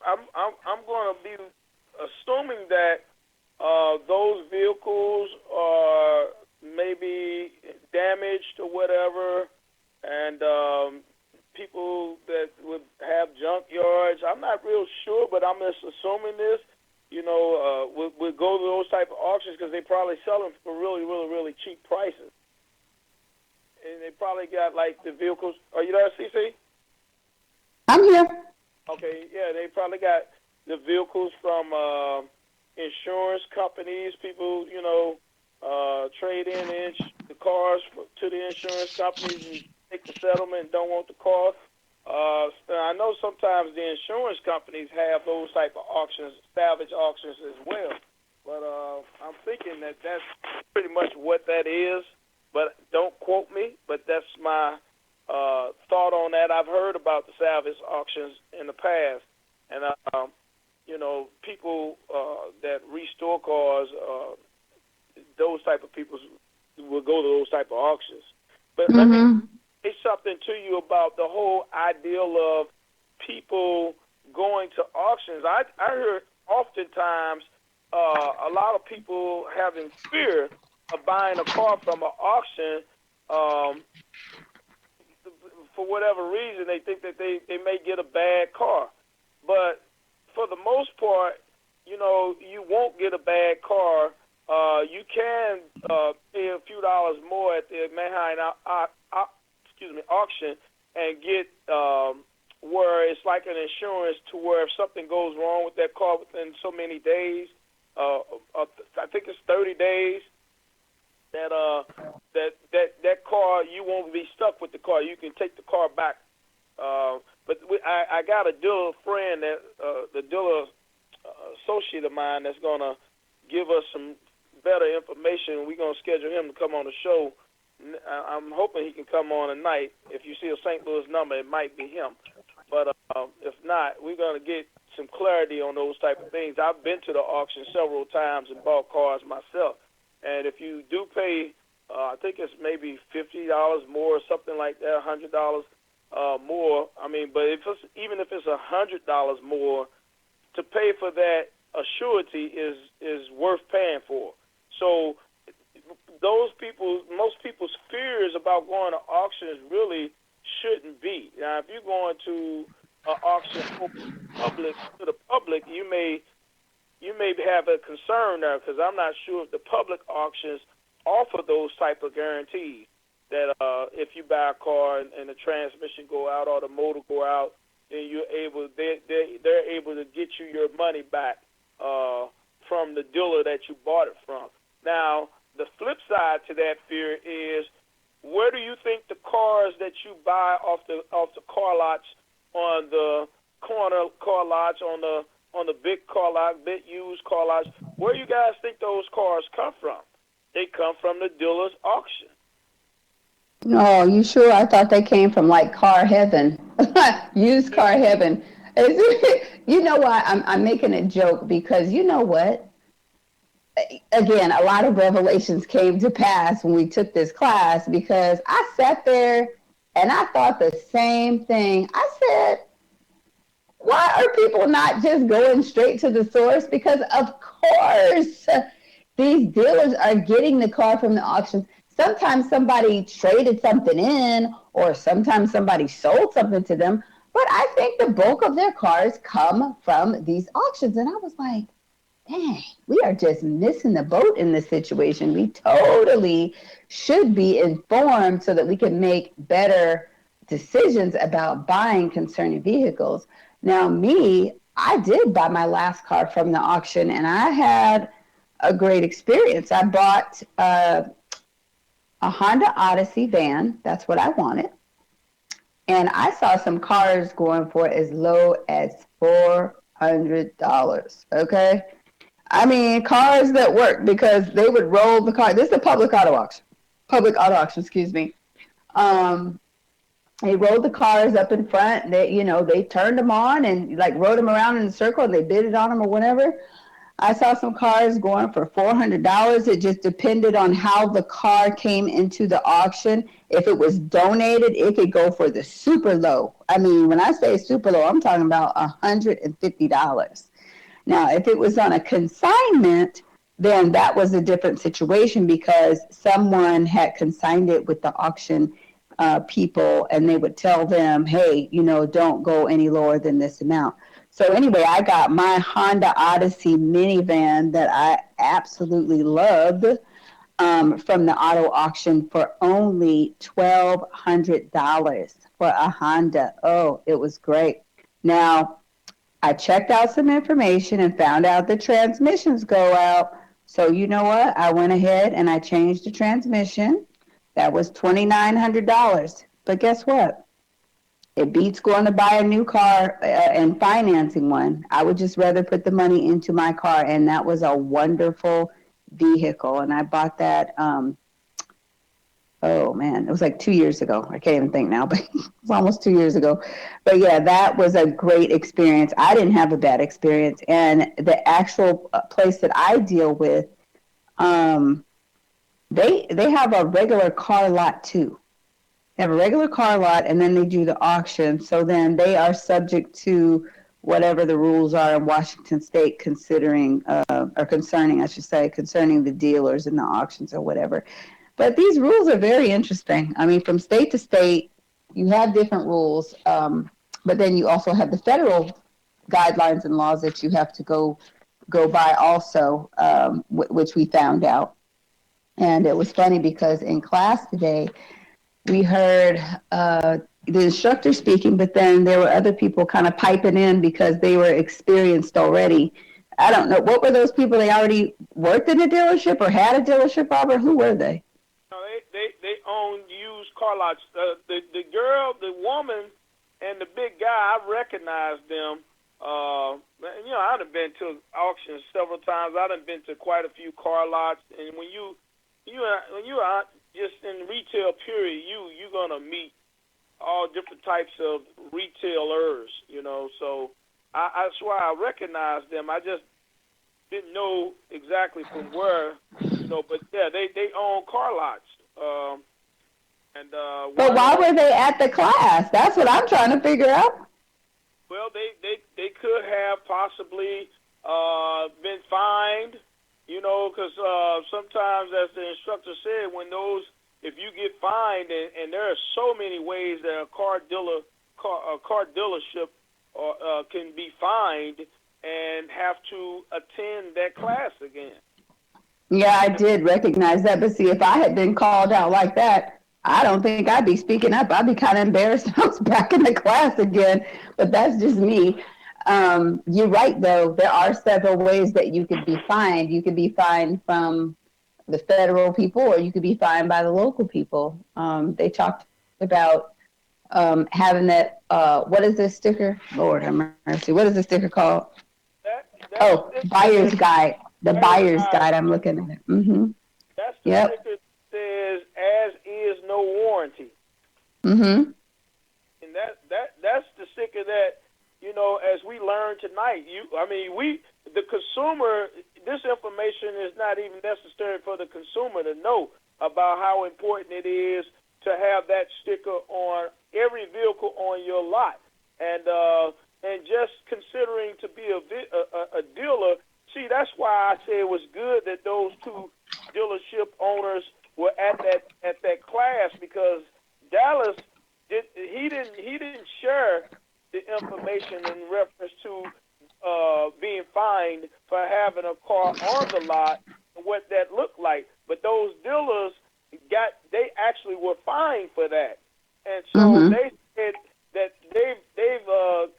I'm going to be assuming that those vehicles are maybe damaged or whatever, and people that would have junk yards. I'm not real sure, but I'm just assuming this. You know, we'll go to those type of auctions because they probably sell them for really, really, really cheap prices. And they probably got, like, the vehicles. Are you there, Sisi? I'm here. Okay, yeah, they probably got the vehicles from insurance companies. People, you know, trade in the cars to the insurance companies and take the settlement and don't want the car. I know sometimes the insurance companies have those type of auctions, salvage auctions as well. But I'm thinking that that's pretty much what that is. But don't quote me, but that's my thought on that. I've heard about the salvage auctions in the past. And, you know, people that restore cars, those type of people will go to those type of auctions. But let me say something to you about the whole ideal of people going to auctions. I heard oftentimes a lot of people having fear of buying a car from an auction. For whatever reason, they think that they may get a bad car. But for the most part, you know, you won't get a bad car. You can pay a few dollars more at the Manheim auction and get where it's like an insurance to where if something goes wrong with that car within so many days, I think it's 30 days, that car, you won't be stuck with the car. You can take the car back. But I got a dealer friend, that the dealer associate of mine, that's going to give us some better information. We're going to schedule him to come on the show. I'm hoping he can come on tonight. If you see a St. Louis number, it might be him. But if not, we're going to get some clarity on those type of things. I've been to the auction several times and bought cars myself. And if you do pay, I think it's maybe $50 more or something like that, $100 more. I mean, but even if it's $100 more, to pay for that assurity is worth paying for. So most people's fears about going to auctions really shouldn't be. Now, if you're going to an auction to the public, you may have a concern there, because I'm not sure if the public auctions offer those type of guarantees that if you buy a car and the transmission go out or the motor go out, then they're able to get you your money back from the dealer that you bought it from. Now, the flip side to that fear is, where do you think the cars that you buy off the car lots, on the corner car lots, on the big car lot, big used car lots, where you guys think those cars come from? They come from the dealer's auction. Oh, you sure? I thought they came from like car heaven, used car heaven. You know why I'm making a joke? Because you know what? Again, a lot of revelations came to pass when we took this class, because I sat there and I thought the same thing. I said, why are people not just going straight to the source? Because of course these dealers are getting the car from the auctions. Sometimes somebody traded something in, or sometimes somebody sold something to them, but I think the bulk of their cars come from these auctions. And I was like, dang, we are just missing the boat in this situation. We totally should be informed so that we can make better decisions about buying concerning vehicles. Now, I did buy my last car from the auction, and I had a great experience. I bought a Honda Odyssey van. That's what I wanted. And I saw some cars going for as low as $400. Okay. I mean, cars that work, because they would roll the car. This is a public auto auction, excuse me. They rolled the cars up in front. They turned them on and like rode them around in a circle, and they bidded on them or whatever. I saw some cars going for $400. It just depended on how the car came into the auction. If it was donated, it could go for the super low. I mean, when I say super low, I'm talking about $150. Now, if it was on a consignment, then that was a different situation, because someone had consigned it with the auction people, and they would tell them, hey, don't go any lower than this amount. So anyway, I got my Honda Odyssey minivan that I absolutely loved from the auto auction for only $1,200 for a Honda. Oh, it was great. Now, I checked out some information and found out the transmissions go out. So you know what? I went ahead and I changed the transmission. That was $2,900. But guess what? It beats going to buy a new car and financing one. I would just rather put the money into my car, and that was a wonderful vehicle. And I bought that, it was like 2 years ago. I can't even think now, but it's almost 2 years ago. But yeah, that was a great experience. I didn't have a bad experience. And the actual place that I deal with, they have a regular car lot too. They have a regular car lot, and then they do the auction. So then they are subject to whatever the rules are in Washington State, or concerning, I should say, concerning the dealers and the auctions or whatever. But these rules are very interesting. I mean, from state to state, you have different rules, but then you also have the federal guidelines and laws that you have to go by also, which we found out. And it was funny because in class today, we heard the instructor speaking, but then there were other people kind of piping in because they were experienced already. I don't know. What were those people? They already worked in a dealership or had a dealership, Robert? Who were they? No, they own used car lots. The girl, the woman, and the big guy, I recognized them. I've been to auctions several times. I've been to quite a few car lots, and when you are just in retail period, you're gonna meet all different types of retailers. So that's why I recognized them. I just didn't know exactly from where, but yeah, they own car lots. But why were they at the class? That's what I'm trying to figure out. Well, they could have possibly been fined, because sometimes, as the instructor said, if you get fined, and there are so many ways that a car dealership can be fined and have to attend that class again. Yeah, I did recognize that. But see, if I had been called out like that, I don't think I'd be speaking up. I'd be kind of embarrassed I was back in the class again. But that's just me. You're right, though. There are several ways that you could be fined. You could be fined from the federal people, or you could be fined by the local people. They talked about having that. What is this sticker? Lord have mercy. What is the sticker called? Buyer's Guide. The Buyer's Guide. I'm looking at it. Mm-hmm. That's the sticker that says "as is, no warranty." Mm-hmm. And that's the sticker that, as we learned tonight, the consumer, this information is not even necessary for the consumer to know about how important it is to have that sticker on every vehicle on your lot. And just considering to be a dealer, see, that's why I say it was good that those two dealership owners were at that class, because Dallas didn't share the information in reference to being fined for having a car on the lot and what that looked like. But those dealers they actually were fined for that, and so they said that they've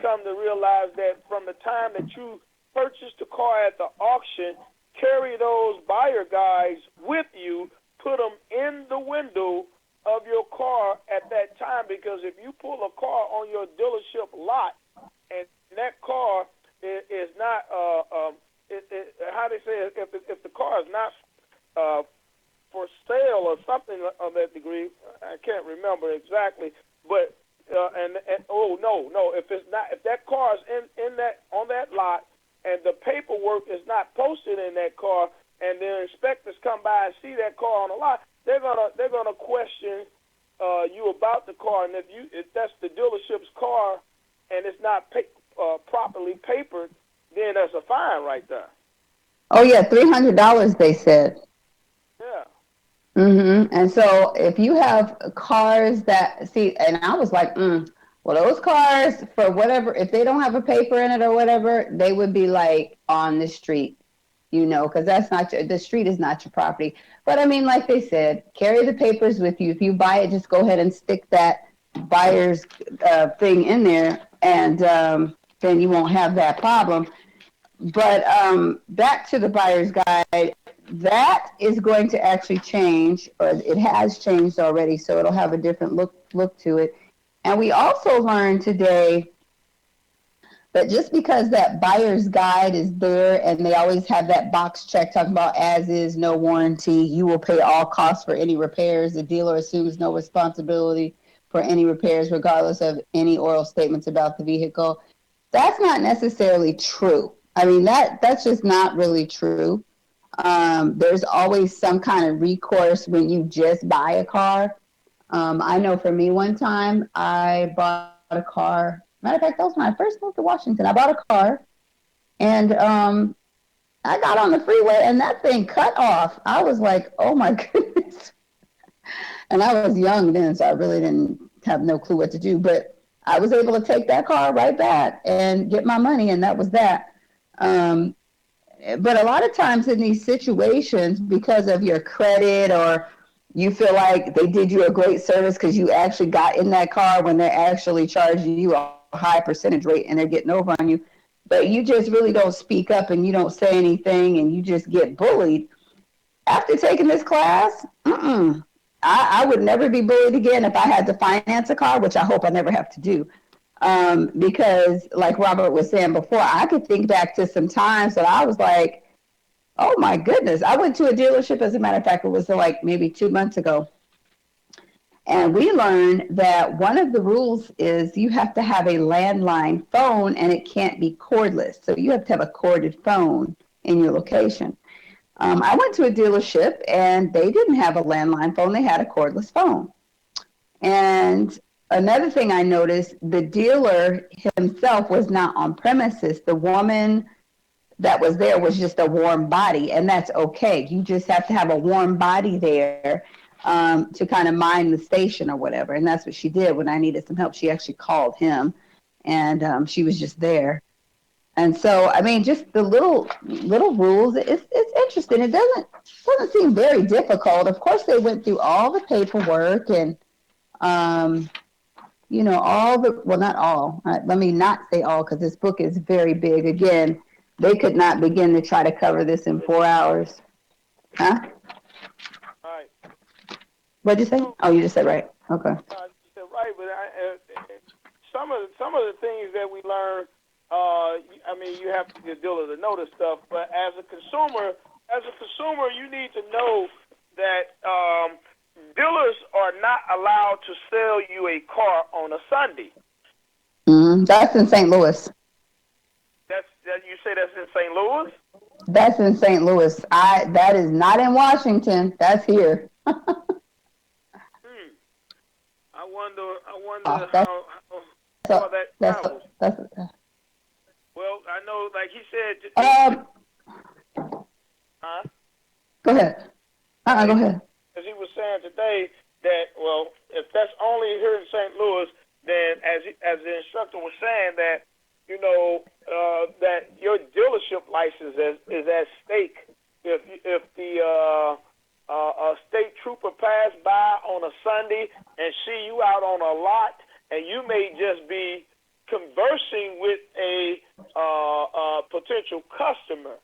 come to realize that from the time that you purchase the car at the auction, carry those buyer guides with you, put them in the window of your car at that time, because if you pull a car on your dealership lot and that car is not, how they say it, if the car is not for sale or something of that degree, I can't remember exactly, but if that car is in that on that lot and the paperwork is not posted in that car, and the inspectors come by and see that car on the lot, they're gonna question you about the car, and if that's the dealership's car and it's not properly papered, then that's a fine right there. Oh yeah, $300 they said. Yeah. Mm-hmm. And so if you have cars that and I was like, well, those cars, for whatever, if they don't have a paper in it or whatever, they would be like on the street, because that's not the street is not your property. But I mean, like they said, carry the papers with you. If you buy it, just go ahead and stick that buyer's thing in there, and then you won't have that problem. But back to the buyer's guide, that is going to actually change, or it has changed already, so it'll have a different look to it. And we also learned today that just because that buyer's guide is there, and they always have that box check talking about as is, no warranty, you will pay all costs for any repairs, the dealer assumes no responsibility for any repairs regardless of any oral statements about the vehicle. That's not necessarily true. I mean, that's just not really true. There's always some kind of recourse when you just buy a car. I know for me, one time I bought a car. Matter of fact, that was when I first moved to Washington. I bought a car, and I got on the freeway, and that thing cut off. I was like, "Oh my goodness!" And I was young then, so I really didn't have no clue what to do. But I was able to take that car right back and get my money, and that was that. Um, but a lot of times in these situations, because of your credit, or you feel like they did you a great service because you actually got in that car when they're actually charging you a high percentage rate and they're getting over on you, but you just really don't speak up and you don't say anything and you just get bullied. After taking this class, I would never be bullied again if I had to finance a car, which I hope I never have to do. Because like Robert was saying before, I could think back to some times that I was like, oh my goodness. I went to a dealership, as a matter of fact, it was like maybe 2 months ago. And we learned that one of the rules is you have to have a landline phone and it can't be cordless. So you have to have a corded phone in your location. I went to a dealership and they didn't have a landline phone. They had a cordless phone. And another thing I noticed, the dealer himself was not on premises. The woman that was there was just a warm body, and that's okay. You just have to have a warm body there to kind of mind the station or whatever. And that's what she did. When I needed some help, she actually called him, and she was just there. And so, I mean, just the little rules. It's interesting. It doesn't seem very difficult. Of course, they went through all the paperwork and all the, well, not all. Let me not say all, because this book is very big. Again, they could not begin to try to cover this in 4 hours. Huh? All right. What'd you say? Oh, you just said right. Okay. You said right, but some of the things that we learn, I mean, you have to be a dealer to know this stuff. But as a consumer, you need to know that dealers are not allowed to sell you a car on a Sunday. That's in St. Louis. You say that's in St. Louis? That's in St. Louis. That is not in Washington. That's here. I wonder how that travels. Well, I know, like he said. Go ahead. Go ahead. As he was saying today, that, well, if that's only here in St. Louis, then as the instructor was saying, that that your dealership license is at stake. If the state trooper passed by on a Sunday and see you out on a lot, and you may just be conversing with a potential customer,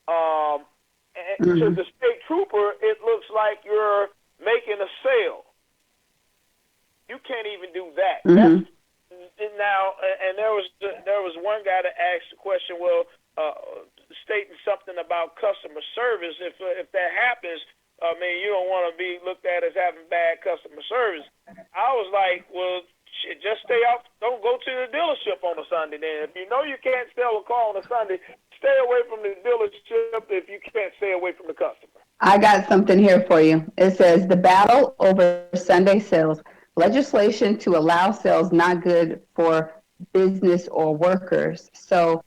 to the state trooper, it looks like you're making a sale. You can't even do that. Now, and there was one guy that asked the question, well, stating something about customer service. If that happens, I mean, you don't want to be looked at as having bad customer service. I was like, well, shit, just stay off. Don't go to the dealership on a Sunday. Then, if you know you can't sell a car on a Sunday, stay away from the dealership. If you can't stay away from the customer. I got something here for you. It says the battle over Sunday sales. Legislation to allow sales not good for business or workers. So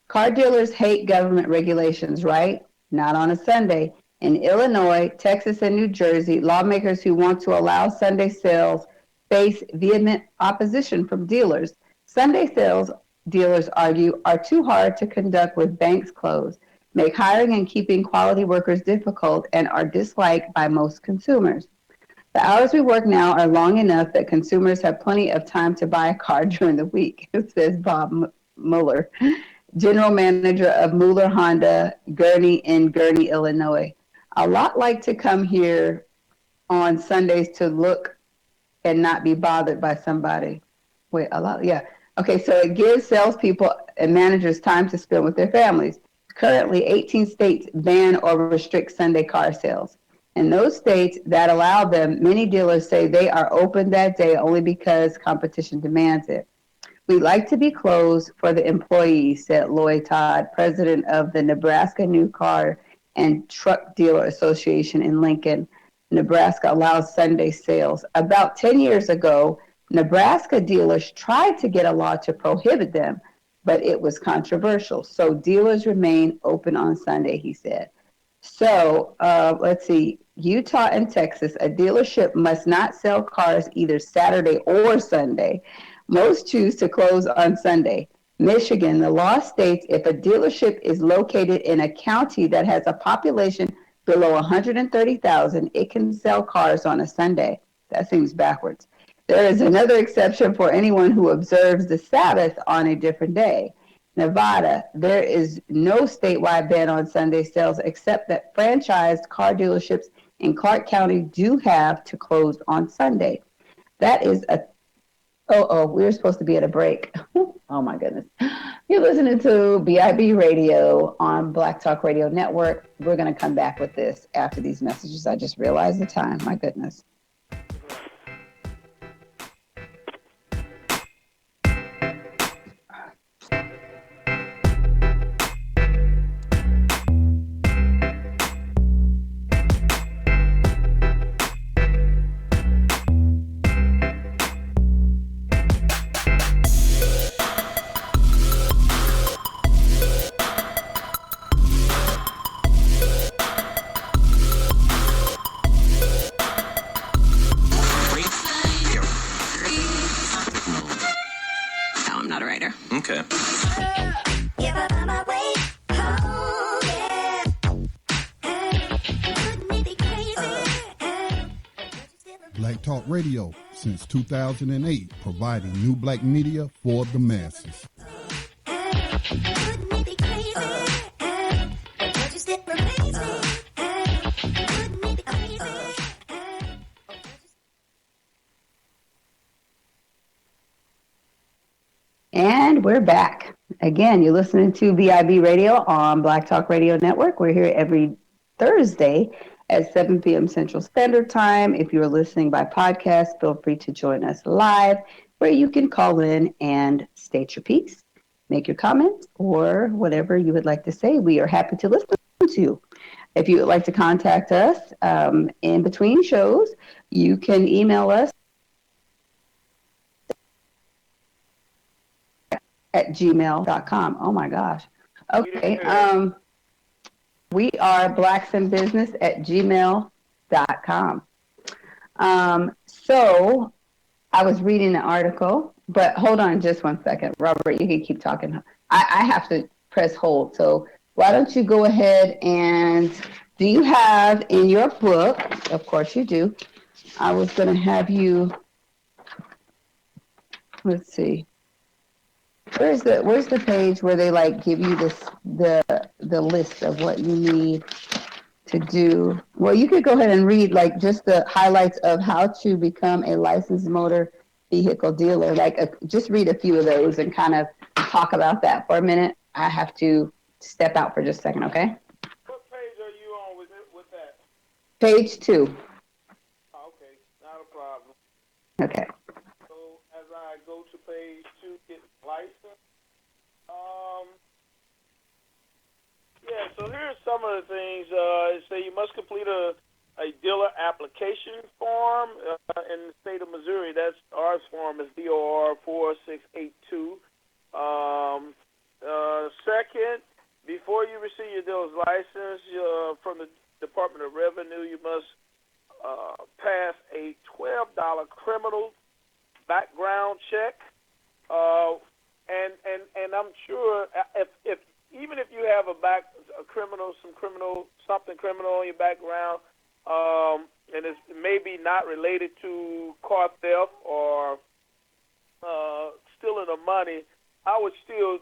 car dealers hate government regulations, right? Not on a Sunday. In Illinois, Texas, and New Jersey, lawmakers who want to allow Sunday sales face vehement opposition from dealers. Sunday sales, dealers argue, are too hard to conduct with banks closed, make hiring and keeping quality workers difficult, and are disliked by most consumers. The hours we work now are long enough that consumers have plenty of time to buy a car during the week, says Bob Mueller, general manager of Mueller Honda, Gurnee in Gurnee, Illinois. A lot like to come here on Sundays to look and not be bothered by somebody. Wait, a lot? Yeah. Okay, so it gives salespeople and managers time to spend with their families. Currently, 18 states ban or restrict Sunday car sales. In those states that allow them, many dealers say they are open that day only because competition demands it. We like to be closed for the employees, said Lloyd Todd, president of the Nebraska New Car and Truck Dealer Association in Lincoln. Nebraska allows Sunday sales. About 10 years ago, Nebraska dealers tried to get a law to prohibit them, but it was controversial. So dealers remain open on Sunday, he said. So let's see. Utah and Texas, a dealership must not sell cars either Saturday or Sunday. Most choose to close on Sunday. Michigan, the law states if a dealership is located in a county that has a population below 130,000, it can sell cars on a Sunday. That seems backwards. There is another exception for anyone who observes the Sabbath on a different day. Nevada, there is no statewide ban on Sunday sales except that franchised car dealerships in Clark County do have to close on Sunday. That is a we were supposed to be at a break. Oh my goodness. You're listening to BIB Radio on Black Talk Radio Network. We're going to come back with this after these messages. I just realized the time. My goodness. Okay. Black Talk Radio since 2008, providing new black media for the masses. And we're back. Again, you're listening to BIB Radio on Black Talk Radio Network. We're here every Thursday at 7 p.m. Central Standard Time. If you're listening by podcast, feel free to join us live, where you can call in and state your piece, make your comments, or whatever you would like to say. We are happy to listen to you. If you would like to contact us in between shows, you can email us at gmail.com. Oh my gosh. Okay. We are blacksinbusiness at gmail.com. So I was reading an article, but hold on just one second. Robert, you can keep talking. I have to press hold. So why don't you go ahead and do you have in your book, of course you do, I was going to have you, let's see. Where's the page where they like give you the list of what you need to do? Well, you could go ahead and read like just the highlights of how to become a licensed motor vehicle dealer. Just read a few of those and kind of talk about that for a minute. I have to step out for just a second, okay? What page are you on with that? Page 2. Okay, not a problem. Okay. So as I go to page 2, get license. Yeah, so here's some of the things. It say you must complete a dealer application form in the state of Missouri. That's ours form is DOR 4682. Second, before you receive your dealer's license from the Department of Revenue, you must pass a $12 criminal background check. And I'm sure if even if you have something criminal in your background, and it's maybe not related to car theft or stealing of money, I would still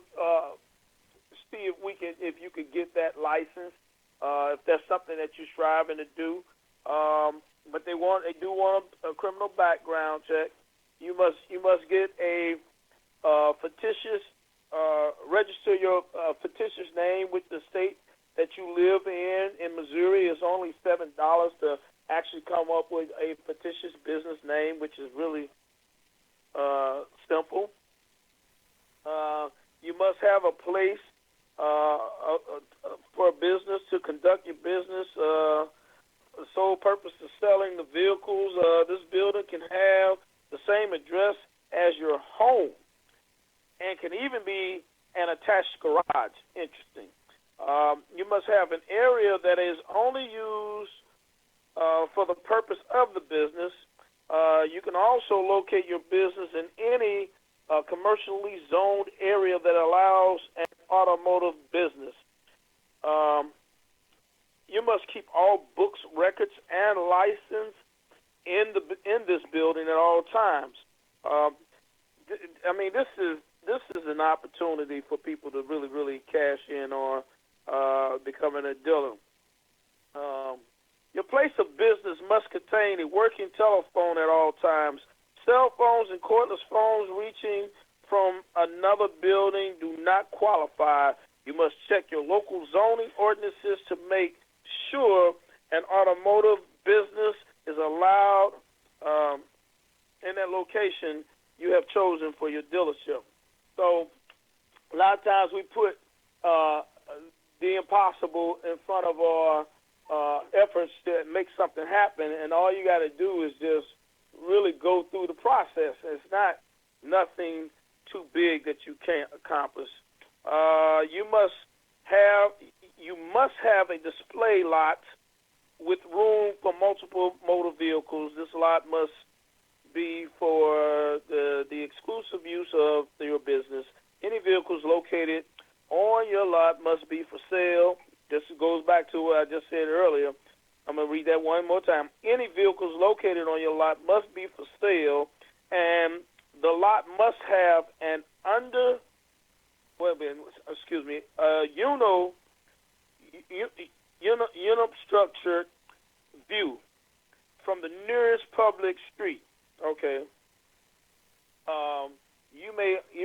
see if you could get that license if that's something that you're striving to do. But they do want a criminal background check. You must get a fictitious, register your fictitious name with the state that you live in. In Missouri, it's only $7 to actually come up with a fictitious business name, which is really simple. You must have a place for a business to conduct your business the sole purpose of selling the vehicles. This building can have the same address as your home and can even be an attached garage. Interesting. You must have an area that is only used for the purpose of the business. You can also locate your business in any commercially zoned area that allows an automotive business. You must keep all books, records, and license in this building at all times. I mean, this is an opportunity for people to really cash in on becoming a dealer. Your place of business must contain a working telephone at all times. Cell phones and cordless phones reaching from another building do not qualify. You must check your local zoning ordinances to make sure an automotive business is allowed in that location you have chosen for your dealership. So a lot of times we put the impossible in front of our efforts to make something happen, and all you got to do is just really go through the process. It's not nothing too big that you can't accomplish. You must have a display lot with room for multiple motor vehicles. This lot must be for the exclusive use of your business. Any vehicles located on your lot must be for sale. This goes back to what I just said earlier. I'm going to read that one more time. Any vehicles located on your lot must be for sale, and the lot must have an unobstructed view from the nearest public street. Okay. You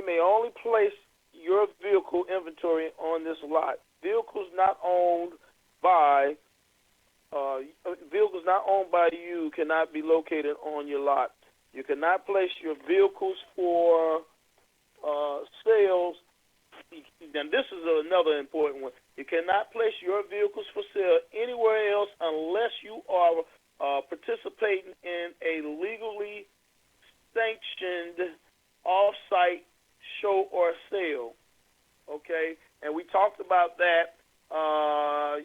may only place your vehicle inventory on this lot. Vehicles not owned by you cannot be located on your lot. You cannot place your vehicles for sales. And this is another important one. You cannot place your vehicles for sale anywhere else unless you are participating in a legally sanctioned off-site show or sale. Okay? And we talked about that.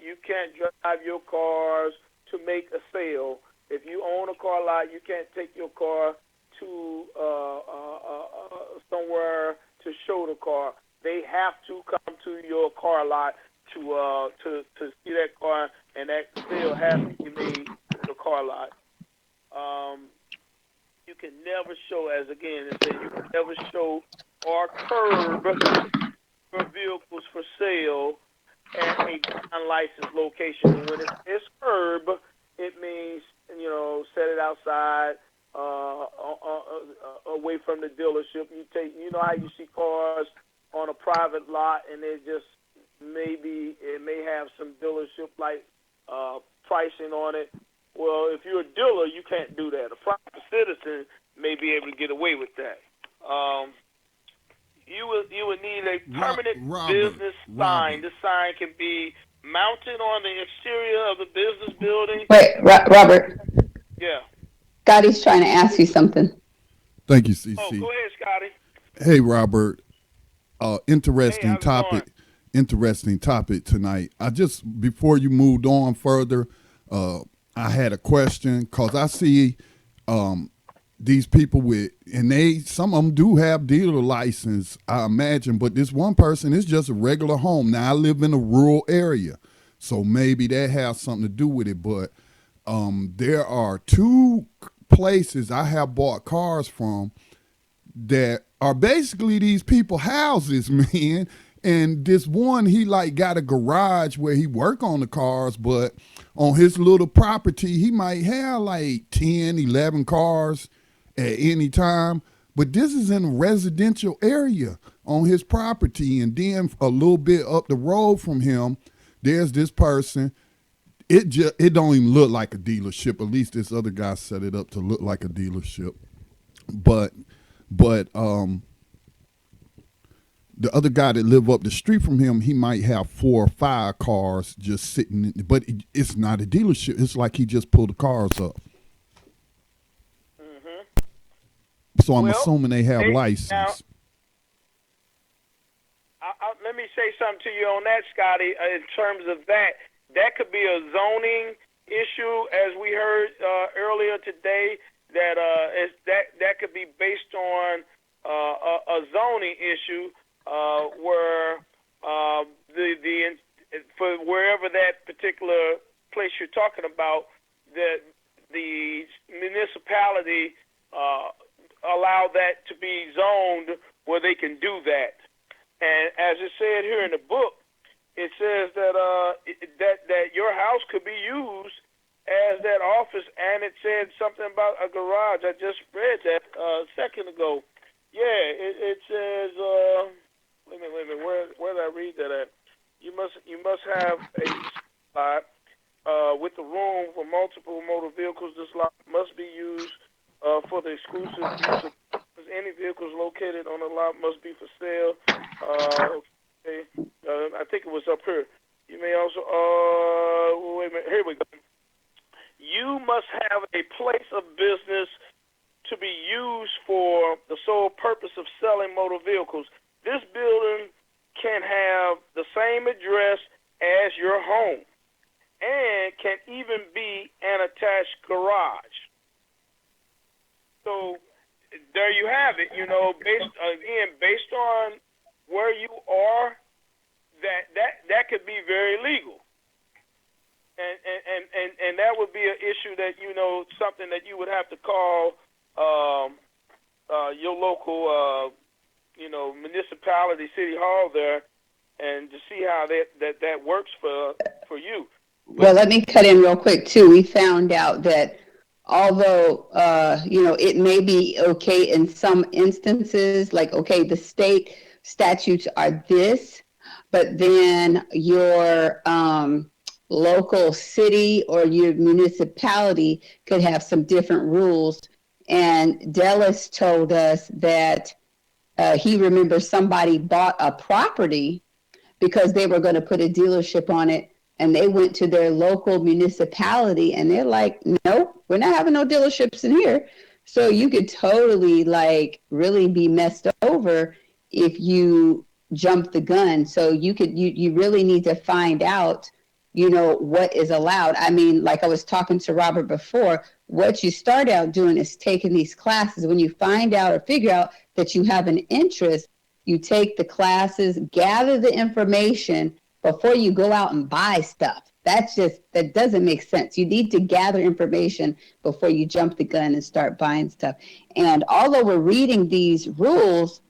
You can't drive your cars to make a sale. If you own a car lot, you can't take your car to somewhere to show the car. They have to come to your car lot to see that car, and that sale has to be made at the car lot. You can never show, as again it says, you can never show or curb your vehicles for sale at a unlicensed location. And when it's curb, it means, set it outside, away from the dealership. You know how you see cars on a private lot, and it may have some dealership like pricing on it. Well, if you're a dealer, you can't do that. A private citizen may be able to get away with that. You would need a permanent business sign. This sign can be mounted on the exterior of the business building. Wait, Robert. Yeah. Scotty's trying to ask you something. Thank you, Cece. Oh, go ahead, Scotty. Hey, Robert. Interesting Hey, topic. Interesting topic tonight. Before you moved on further, I had a question because I see these people some of them do have dealer license, I imagine, but this one person is just a regular home. Now, I live in a rural area, so maybe that has something to do with it, but there are two places I have bought cars from that are basically these people houses, man. And this one, he got a garage where he work on the cars, but on his little property, he might have 10, 11 cars at any time. But this is in a residential area on his property. And then a little bit up the road from him, there's this person. It don't even look like a dealership. At least this other guy set it up to look like a dealership. But the other guy that live up the street from him, he might have 4 or 5 cars just sitting, but it's not a dealership. It's like he just pulled the cars up. Mm-hmm. So I'm assuming they have license. Now, let me say something to you on that, Scotty. In terms of that could be a zoning issue, as we heard earlier today. That could be based on a zoning issue where for wherever that particular place you're talking about, that the municipality allow that to be zoned where they can do that. And as it said here in the book, it says that that your house could be used as that office, and it said something about a garage. I just read that a second ago. Yeah, it says. Wait a minute. Where did I read that at? You must have a lot with the room for multiple motor vehicles. This lot must be used for the exclusive use of any vehicles located on the lot must be for sale. Okay. I think it was up here. You may also, wait a minute, here we go. You must have a place of business to be used for the sole purpose of selling motor vehicles. This building can have the same address as your home and can even be an attached garage. So there you have it. Based on where you are, that could be very legal, and that would be an issue that something that you would have to call your local municipality, city hall there, and to see how that works for you. Well, let me cut in real quick too. We found out that although it may be okay in some instances, like the state statutes are this, but then your local city or your municipality could have some different rules. And Dallas told us that he remembers somebody bought a property because they were going to put a dealership on it. And they went to their local municipality and they're like, nope, we're not having no dealerships in here. So you could totally really be messed over if you jump the gun. So you really need to find out, what is allowed. I mean, like I was talking to Robert before, what you start out doing is taking these classes. When you find out or figure out that you have an interest, you take the classes, gather the information before you go out and buy stuff. That doesn't make sense. You need to gather information before you jump the gun and start buying stuff. And although we're reading these rules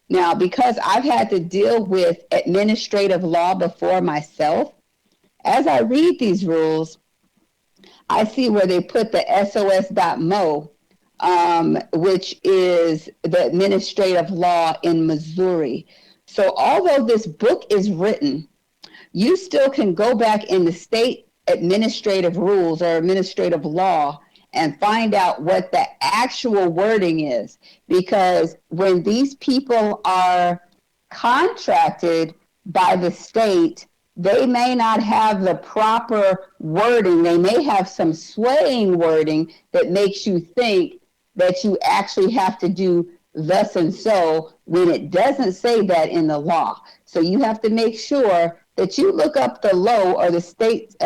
now, because I've had to deal with administrative law before myself, as I read these rules, I see where they put the SOS.mo, which is the administrative law in Missouri. So although this book is written, you still can go back in the state administrative rules or administrative law and find out what the actual wording is. Because when these people are contracted by the state, they may not have the proper wording. They may have some swaying wording that makes you think that you actually have to do thus and so when it doesn't say that in the law. So you have to make sure that you look up the law or the state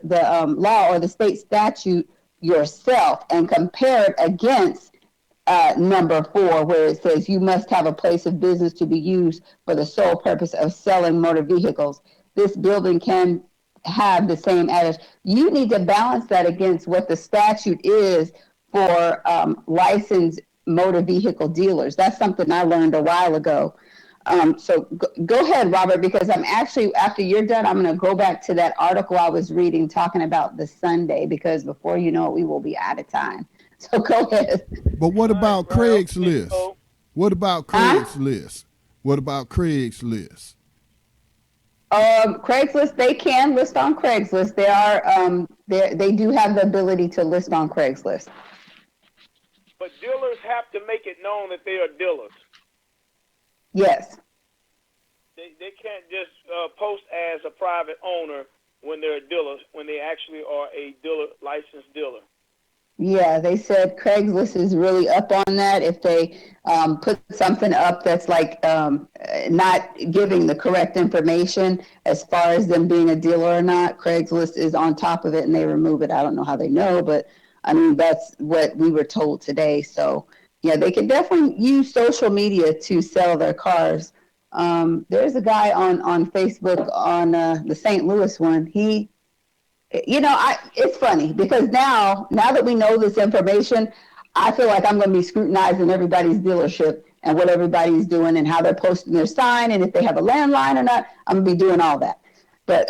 law or the state statute yourself and compare it against number 4, where it says you must have a place of business to be used for the sole purpose of selling motor vehicles. This building can have the same address. You need to balance that against what the statute is for licensed motor vehicle dealers. That's something I learned a while ago. So go ahead, Robert, because I'm actually, after you're done, I'm going to go back to that article I was reading talking about the Sunday, because before you know it, we will be out of time. So go ahead. But what about Craigslist? What about Craigslist? What about Craigslist? Craigslist, they can list on Craigslist. They do have the ability to list on Craigslist. But dealers have to make it known that they are dealers. Yes. they can't just post as a private owner when they're a dealer, when they actually are a dealer, licensed dealer. Yeah, they said Craigslist is really up on that. If they put something up that's like not giving the correct information as far as them being a dealer or not, Craigslist is on top of it and they remove it. I don't know how they know, but I mean, that's what we were told today. So, yeah, they can definitely use social media to sell their cars. There's a guy on Facebook on the St. Louis one. It's funny because now that we know this information, I feel like I'm going to be scrutinizing everybody's dealership and what everybody's doing and how they're posting their sign and if they have a landline or not. I'm going to be doing all that. But,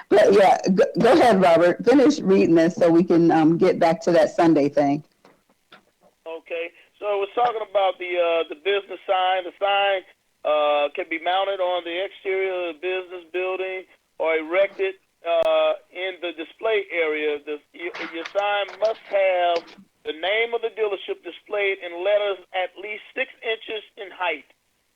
but yeah, go ahead, Robert. Finish reading this so we can get back to that Sunday thing. Okay, so we're talking about the business sign. The sign can be mounted on the exterior of the business building or erected in the display area. Your sign must have the name of the dealership displayed in letters at least 6 inches in height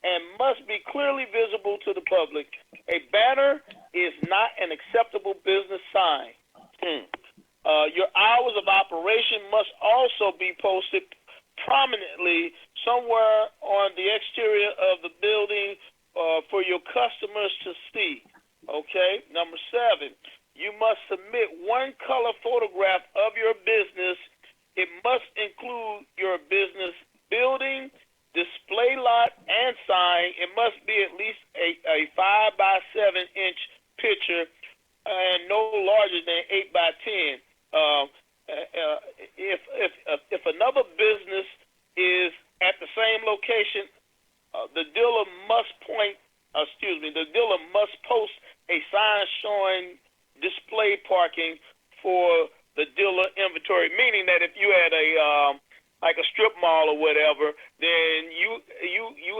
and must be clearly visible to the public. A banner is not an acceptable business sign. Your hours of operation must also be posted prominently somewhere on the exterior of the building for your customers to see. Okay, number 7, you must submit one color photograph of your business. It must include your business building, display lot, and sign. It must be at least a 5 by 7 inch picture and no larger than 8 by 10. If another business is at the same location, the dealer must post a sign showing display parking for the dealer inventory. Meaning that if you had a like a strip mall or whatever, then you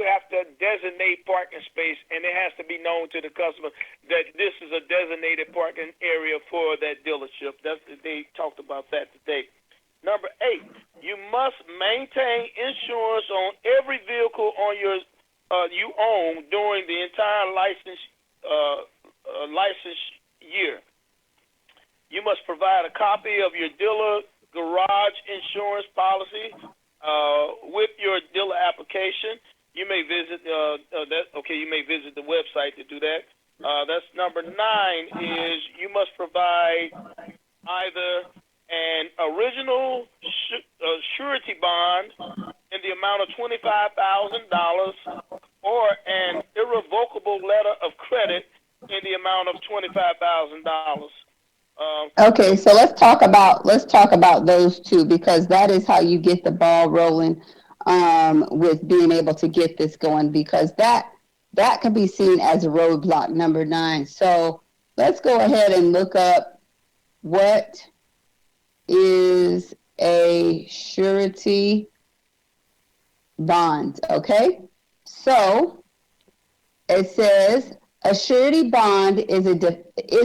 have to designate parking space, and it has to be known to the customer that this is a designated parking area for that dealership. They talked about that today. Number 8, you must maintain insurance on every vehicle on you own during the entire license year. You must provide a copy of your dealer garage insurance policy with your dealer application. You may visit You may visit the website to do that. That's number 9. Is you must provide either an original surety bond in the amount of $25,000 or an irrevocable letter of credit in the amount of $25,000. Okay, so let's talk about those two because that is how you get the ball rolling with being able to get this going because that can be seen as a roadblock, number 9. So let's go ahead and look up what is a surety bond. Okay, so it says a surety bond is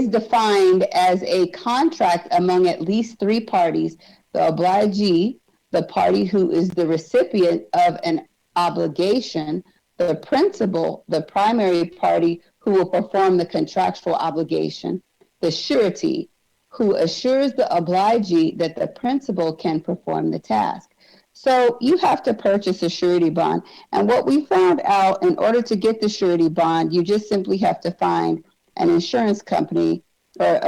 defined as a contract among at least 3 parties: the obligee, the party who is the recipient of an obligation, the principal, the primary party who will perform the contractual obligation, the surety, who assures the obligee that the principal can perform the task. So you have to purchase a surety bond. And what we found out, in order to get the surety bond, you just simply have to find an insurance company or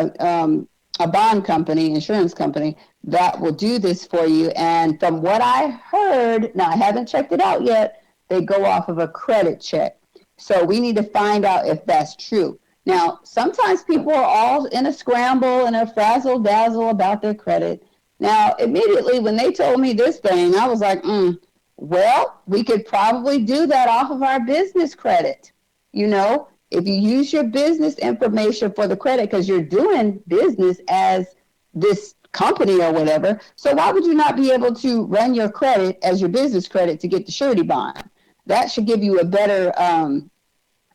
a bond company, insurance company, that will do this for you. And from what I heard, now I haven't checked it out yet, they go off of a credit check. So we need to find out if that's true. Now, sometimes people are all in a scramble and a frazzle dazzle about their credit. Now, immediately when they told me this thing, I was like, well, we could probably do that off of our business credit. You know, if you use your business information for the credit because you're doing business as this company or whatever, so why would you not be able to run your credit as your business credit to get the surety bond? That should give you a better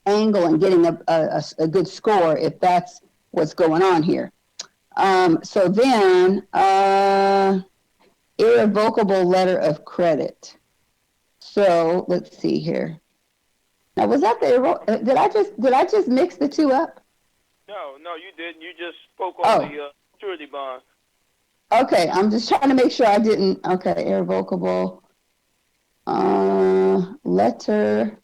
angle and getting a good score if that's what's going on here. So then, irrevocable letter of credit. So let's see here. Now, was that did I just mix the two up? No, you didn't. You just spoke on Oh, the surety bond. okay. I'm just trying to make sure I didn't. Okay, irrevocable letter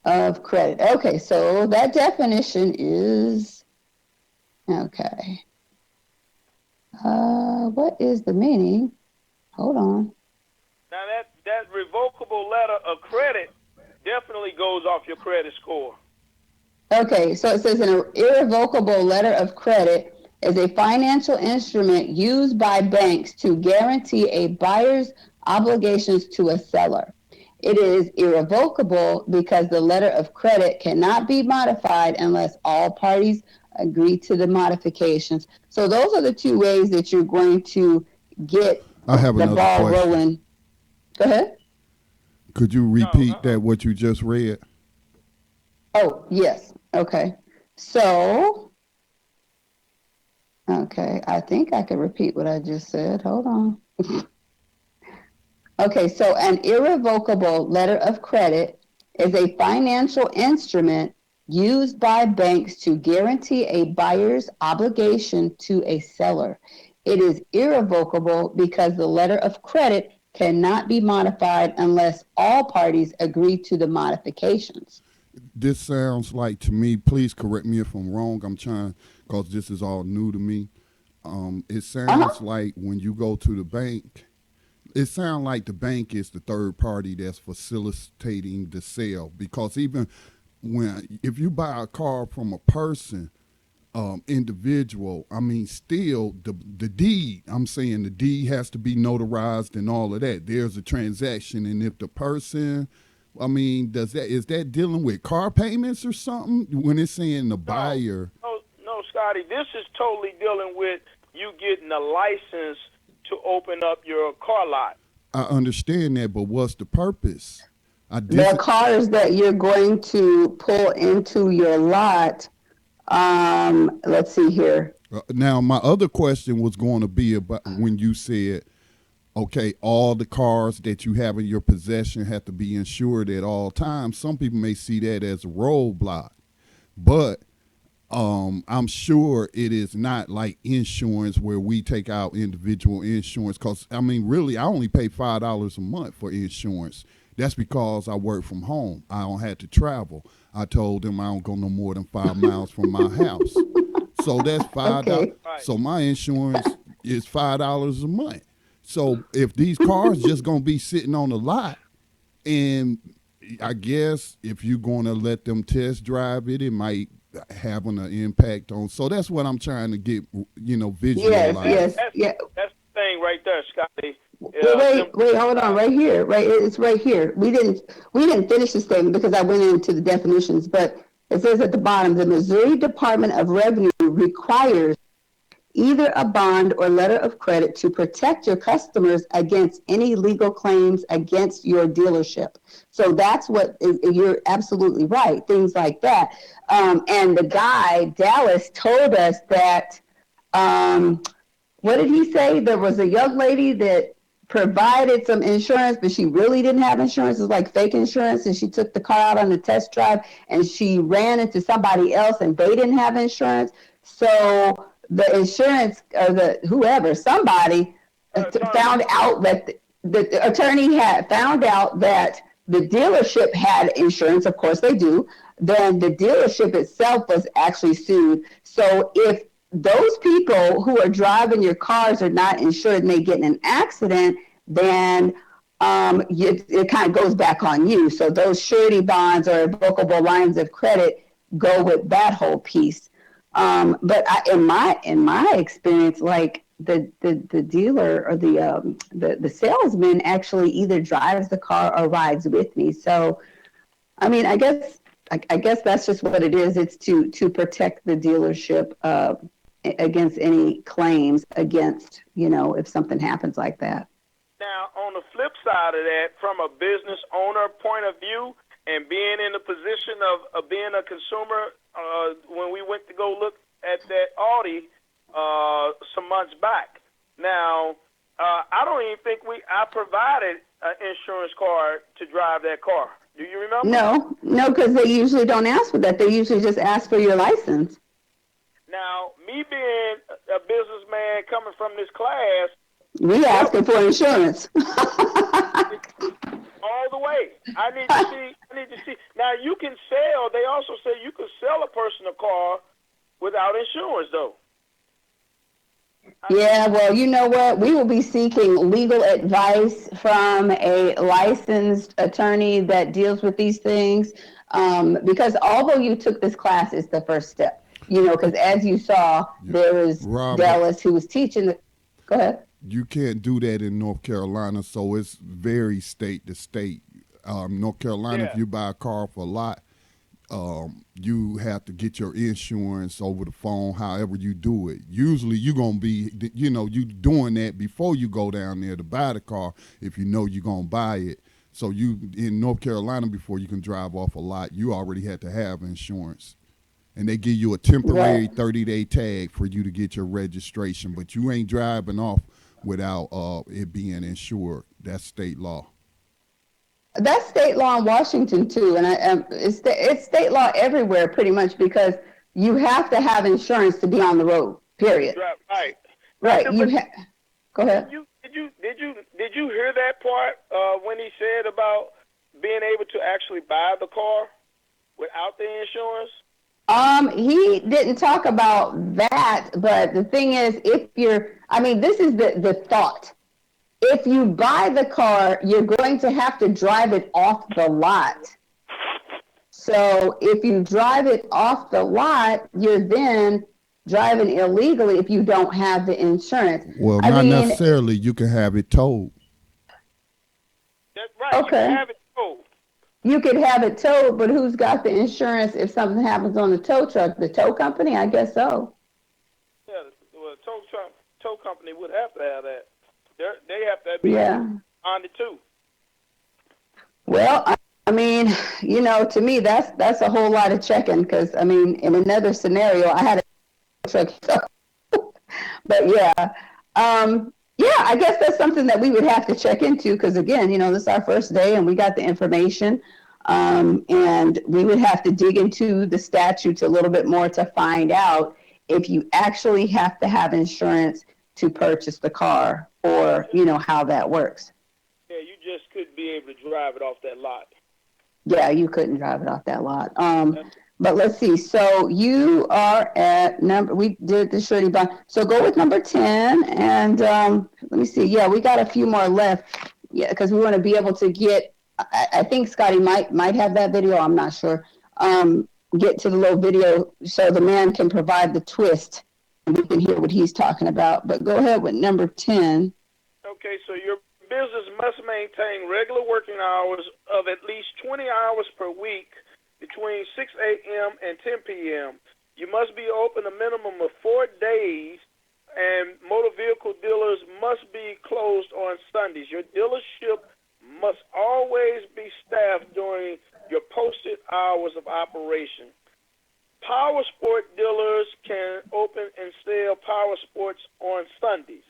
of credit. Okay, so that definition is okay. What is the meaning? Hold on. Now that revocable letter of credit definitely goes off your credit score. Okay, so it says an irrevocable letter of credit is a financial instrument used by banks to guarantee a buyer's obligations to a seller. It is irrevocable because the letter of credit cannot be modified unless all parties agree to the modifications. So those are the two ways that you're going to get I have the another ball question. rolling. Go ahead. Could you No, repeat that what you just read? Oh, yes. Okay. So, okay, I think I can repeat what I just said. Hold on. Okay, so an irrevocable letter of credit is a financial instrument used by banks to guarantee a buyer's obligation to a seller. It is irrevocable because the letter of credit cannot be modified unless all parties agree to the modifications. This sounds like to me, please correct me if I'm wrong. I'm trying, because this is all new to me. It sounds Uh-huh. like when you go to the bank, it sounds like the bank is the third party that's facilitating the sale. Because even when, if you buy a car from a person, individual, I mean, still the deed. I'm saying the deed has to be notarized and all of that. There's a transaction, and if the person, I mean, is that dealing with car payments or something? When it's saying the no, buyer, Scotty. This is totally dealing with you getting a license to open up your car lot. I understand that, but what's the purpose? I dis The cars that you're going to pull into your lot, let's see here. Now my other question was going to be about when you said, okay, all the cars that you have in your possession have to be insured at all times. Some people may see that as a roadblock, but I'm sure it is not like insurance where we take out individual insurance. Because I mean, really, I only pay $5 a month for insurance. That's because I work from home. I don't have to travel. I told them I don't go no more than 5 miles from my house. So that's $5. Okay. Right. So my insurance is $5 a month. So if these cars just gonna be sitting on the lot, and I guess if you're gonna let them test drive it, it might have an impact on. So that's what I'm trying to get, Yes, That, visualize. yes, that's yeah. that's the thing right there, Scotty. Them Wait, test hold on, drive. right here, right, it's right here. We didn't finish the statement because I went into the definitions, but it says at the bottom, the Missouri Department of Revenue requires either a bond or letter of credit to protect your customers against any legal claims against your dealership. So that's what you're absolutely right. Things like that. And the guy Dallas told us that. Um, what did he say? There was a young lady that provided some insurance, but she really didn't have insurance. It's like fake insurance. And she took the car out on the test drive and she ran into somebody else and they didn't have insurance. So the insurance or the whoever, somebody Attorney. found out that the attorney had found out that the dealership had insurance. Of course they do. Then the dealership itself was actually sued. So if those people who are driving your cars are not insured and they get in an accident, then it kind of goes back on you. So those surety bonds or revocable lines of credit go with that whole piece. But in my experience, like the dealer or the salesman actually either drives the car or rides with me. So I mean, I guess that's just what it is. It's to protect the dealership against any claims against, if something happens like that. Now, on the flip side of that, from a business owner point of view, and being in the position of being a consumer, when we went to go look at that Audi some months back. Now, I don't even think I provided an insurance card to drive that car. Do you remember? No, because they usually don't ask for that. They usually just ask for your license. Now, me being a businessman coming from this class, We asking for insurance. all the way. I need to see. Now, you can sell. They also say you can sell a person a car without insurance, though. Yeah, well, you know what? We will be seeking legal advice from a licensed attorney that deals with these things. Because although you took this class, it's the first step. You know, because as you saw, there was Robert, Dallas who was teaching. Go ahead. You can't do that in North Carolina, so it's very state to state. North Carolina, Yeah. if you buy a car for a lot, you have to get your insurance over the phone, however you do it. Usually you're going to be, you doing that before you go down there to buy the car if you know you're going to buy it. So you, in North Carolina, before you can drive off a lot, you already had to have insurance. And they give you a temporary 30-day tag for you to get your registration, but you ain't driving off without it being insured. That's state law. That's state law in Washington too, and it's state law everywhere pretty much because you have to have insurance to be on the road. Period. Right. Right. Go ahead. Did you hear that part when he said about being able to actually buy the car without the insurance? He didn't talk about that, but the thing is, this is the thought. If you buy the car, you're going to have to drive it off the lot. So if you drive it off the lot, you're then driving illegally if you don't have the insurance. Well, not necessarily. You can have it towed. That's right. Okay. You can have it towed. You could have it towed, but who's got the insurance if something happens on the tow truck? The tow company? I guess so. Yeah, well, the tow company would have to have that. They have to be on it too. Well, to me, that's a whole lot of checking because, in another scenario, I had a truck. But I guess that's something that we would have to check into because, again, this is our first day and we got the information. And we would have to dig into the statutes a little bit more to find out if you actually have to have insurance to purchase the car or, how that works. Yeah, you just couldn't be able to drive it off that lot. Yeah, you couldn't drive it off that lot. But let's see. So you are at we did the surety bond. So go with number 10. And let me see. Yeah, we got a few more left. Yeah, because we want to be able to get, I think Scotty might have that video. I'm not sure. Get to the little video so the man can provide the twist and we can hear what he's talking about. But go ahead with number 10. Okay, so your business must maintain regular working hours of at least 20 hours per week between 6 a.m. and 10 p.m. You must be open a minimum of 4 days, and motor vehicle dealers must be closed on Sundays. Your dealership must always be staffed during your posted hours of operation. Power sport dealers can open and sell power sports on Sundays.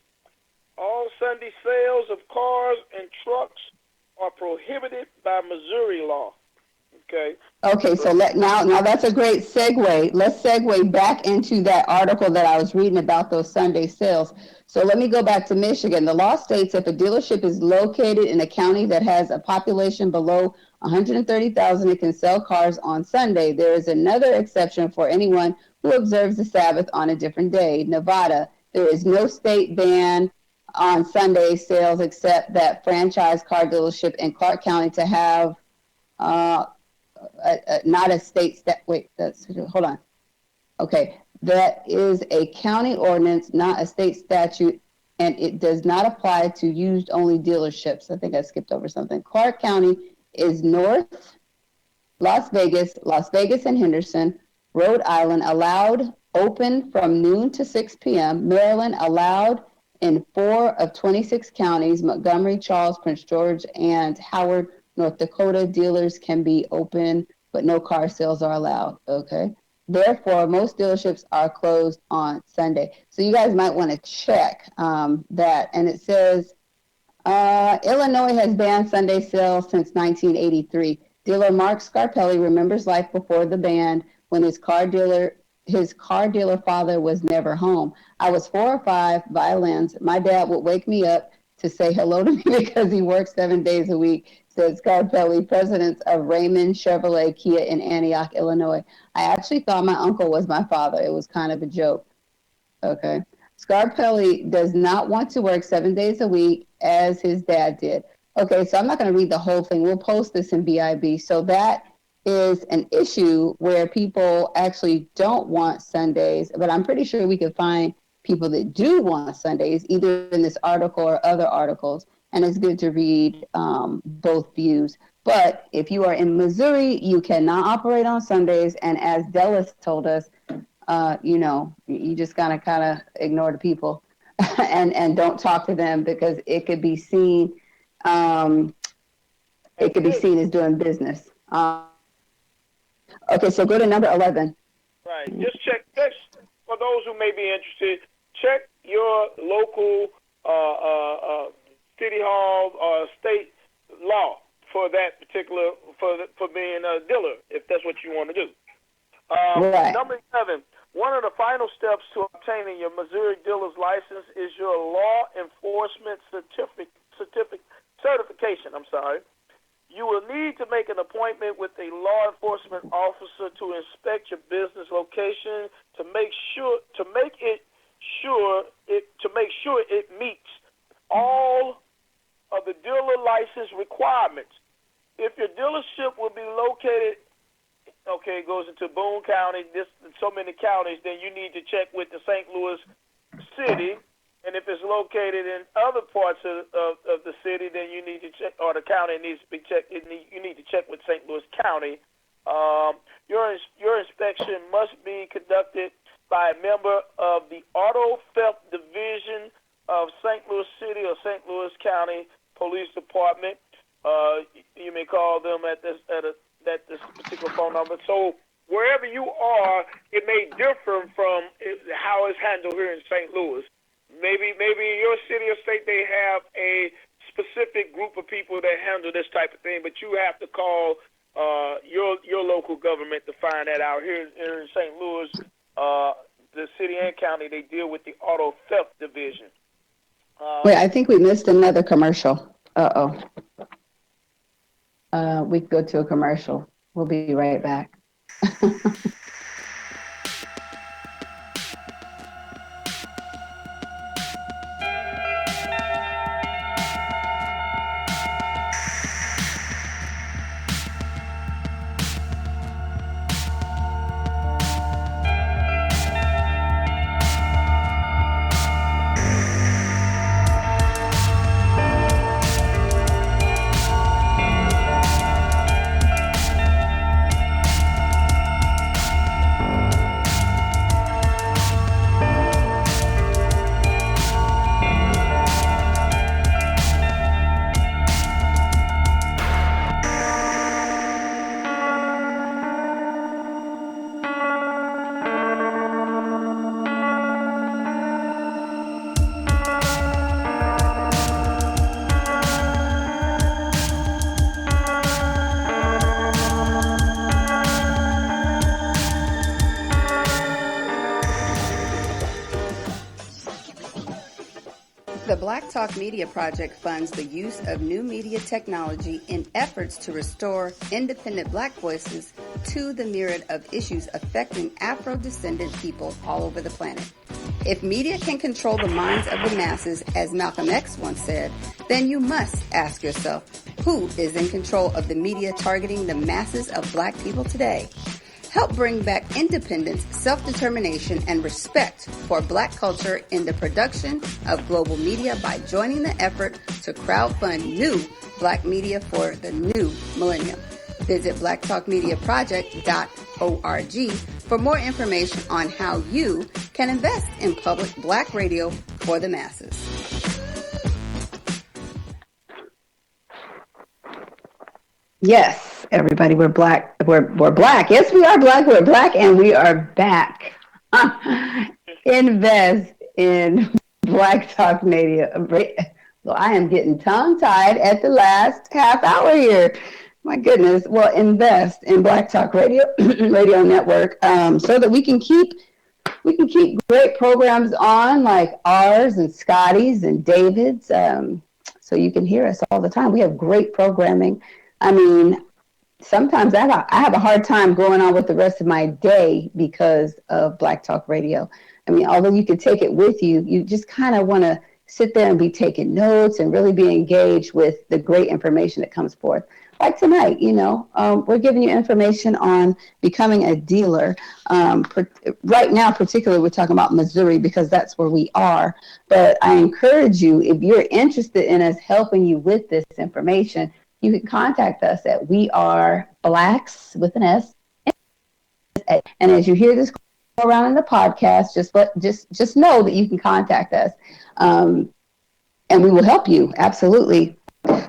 All Sunday sales of cars and trucks are prohibited by Missouri law. Okay, so now that's a great segue. Let's segue back into that article that I was reading about those Sunday sales. So let me go back to Michigan. The law states if a dealership is located in a county that has a population below 130,000, it can sell cars on Sunday. There is another exception for anyone who observes the Sabbath on a different day. Nevada, there is no state ban on Sunday sales except that franchise car dealership in Clark County to have not a state hold on. Okay, that is a county ordinance, not a state statute, and it does not apply to used only dealerships. I think I skipped over something. Clark County is North Las Vegas and Henderson. Rhode Island allowed open from noon to 6 p.m. Maryland allowed in 4 of 26 counties. Montgomery, Charles, Prince George, and Howard, North Dakota dealers can be open, but no car sales are allowed. Okay. Therefore, most dealerships are closed on Sunday. So you guys might want to check that. And it says Illinois has banned Sunday sales since 1983. Dealer Mark Scarpelli remembers life before the band when his car dealer father was never home. I was 4 or 5, violins. My dad would wake me up to say hello to me because he worked 7 days a week, said Scarpelli, president of Raymond Chevrolet Kia in Antioch, Illinois. I actually thought my uncle was my father. It was kind of a joke. Okay. Scarpelli does not want to work 7 days a week as his dad did. Okay, so I'm not going to read the whole thing. We'll post this in BIB. So that is an issue where people actually don't want Sundays, but I'm pretty sure we could find people that do want Sundays, either in this article or other articles. And it's good to read both views. But if you are in Missouri, you cannot operate on Sundays. And as Dallas told us, you just gotta kind of ignore the people and don't talk to them because it could be seen as doing business. Okay, so go to number 11. Right. Just check. For those who may be interested, check your local city hall or state law for that particular for being a dealer, if that's what you want to do. Right. Number 7. One of the final steps to obtaining your Missouri dealer's license is your law enforcement certification. You will need to make an appointment with a law enforcement officer to inspect your business location to make sure it meets all of the dealer license requirements. If your dealership will be located, it goes into Boone County, so many counties, then you need to check with the St. Louis city. And if it's located in other parts of the city, then you need to check, or the county needs to be checked. You need to check with St. Louis County. Your inspection must be conducted by a member of the Auto Theft Division of St. Louis City or St. Louis County Police Department. You may call them at this particular phone number. So wherever you are, it may differ from how it's handled here in St. Louis. Maybe in your city or state they have a specific group of people that handle this type of thing, but you have to call your local government to find that out. Here in St. Louis, the city and county, they deal with the Auto Theft Division. Wait, I think we missed another commercial. We could go to a commercial. We'll be right back. The Black Talk Media Project funds the use of new media technology in efforts to restore independent Black voices to the myriad of issues affecting Afro-descendant people all over the planet. If media can control the minds of the masses, as Malcolm X once said, then you must ask yourself, who is in control of the media targeting the masses of Black people today? Help bring back independence, self-determination, and respect for Black culture in the production of global media by joining the effort to crowdfund new Black media for the new millennium. Visit blacktalkmediaproject.org for more information on how you can invest in public Black radio for the masses. Yes, everybody, we're Black. We're Black. Yes, we are Black. We're Black, and we are back. Invest in Black Talk Media. Well, I am getting tongue-tied at the last half hour here. My goodness. Well, invest in Black Talk Radio Radio Network, so that we can keep great programs on like ours and Scotty's and David's, so you can hear us all the time. We have great programming. I mean, sometimes I have a hard time going on with the rest of my day because of Black Talk Radio. I mean, although you could take it with you, you just kind of want to sit there and be taking notes and really be engaged with the great information that comes forth. Like tonight, we're giving you information on becoming a dealer. Right now, particularly, we're talking about Missouri because that's where we are. But I encourage you, if you're interested in us helping you with this information, you can contact us at We Are Blacks with an S. And as you hear this go around in the podcast, just know that you can contact us, and we will help you absolutely.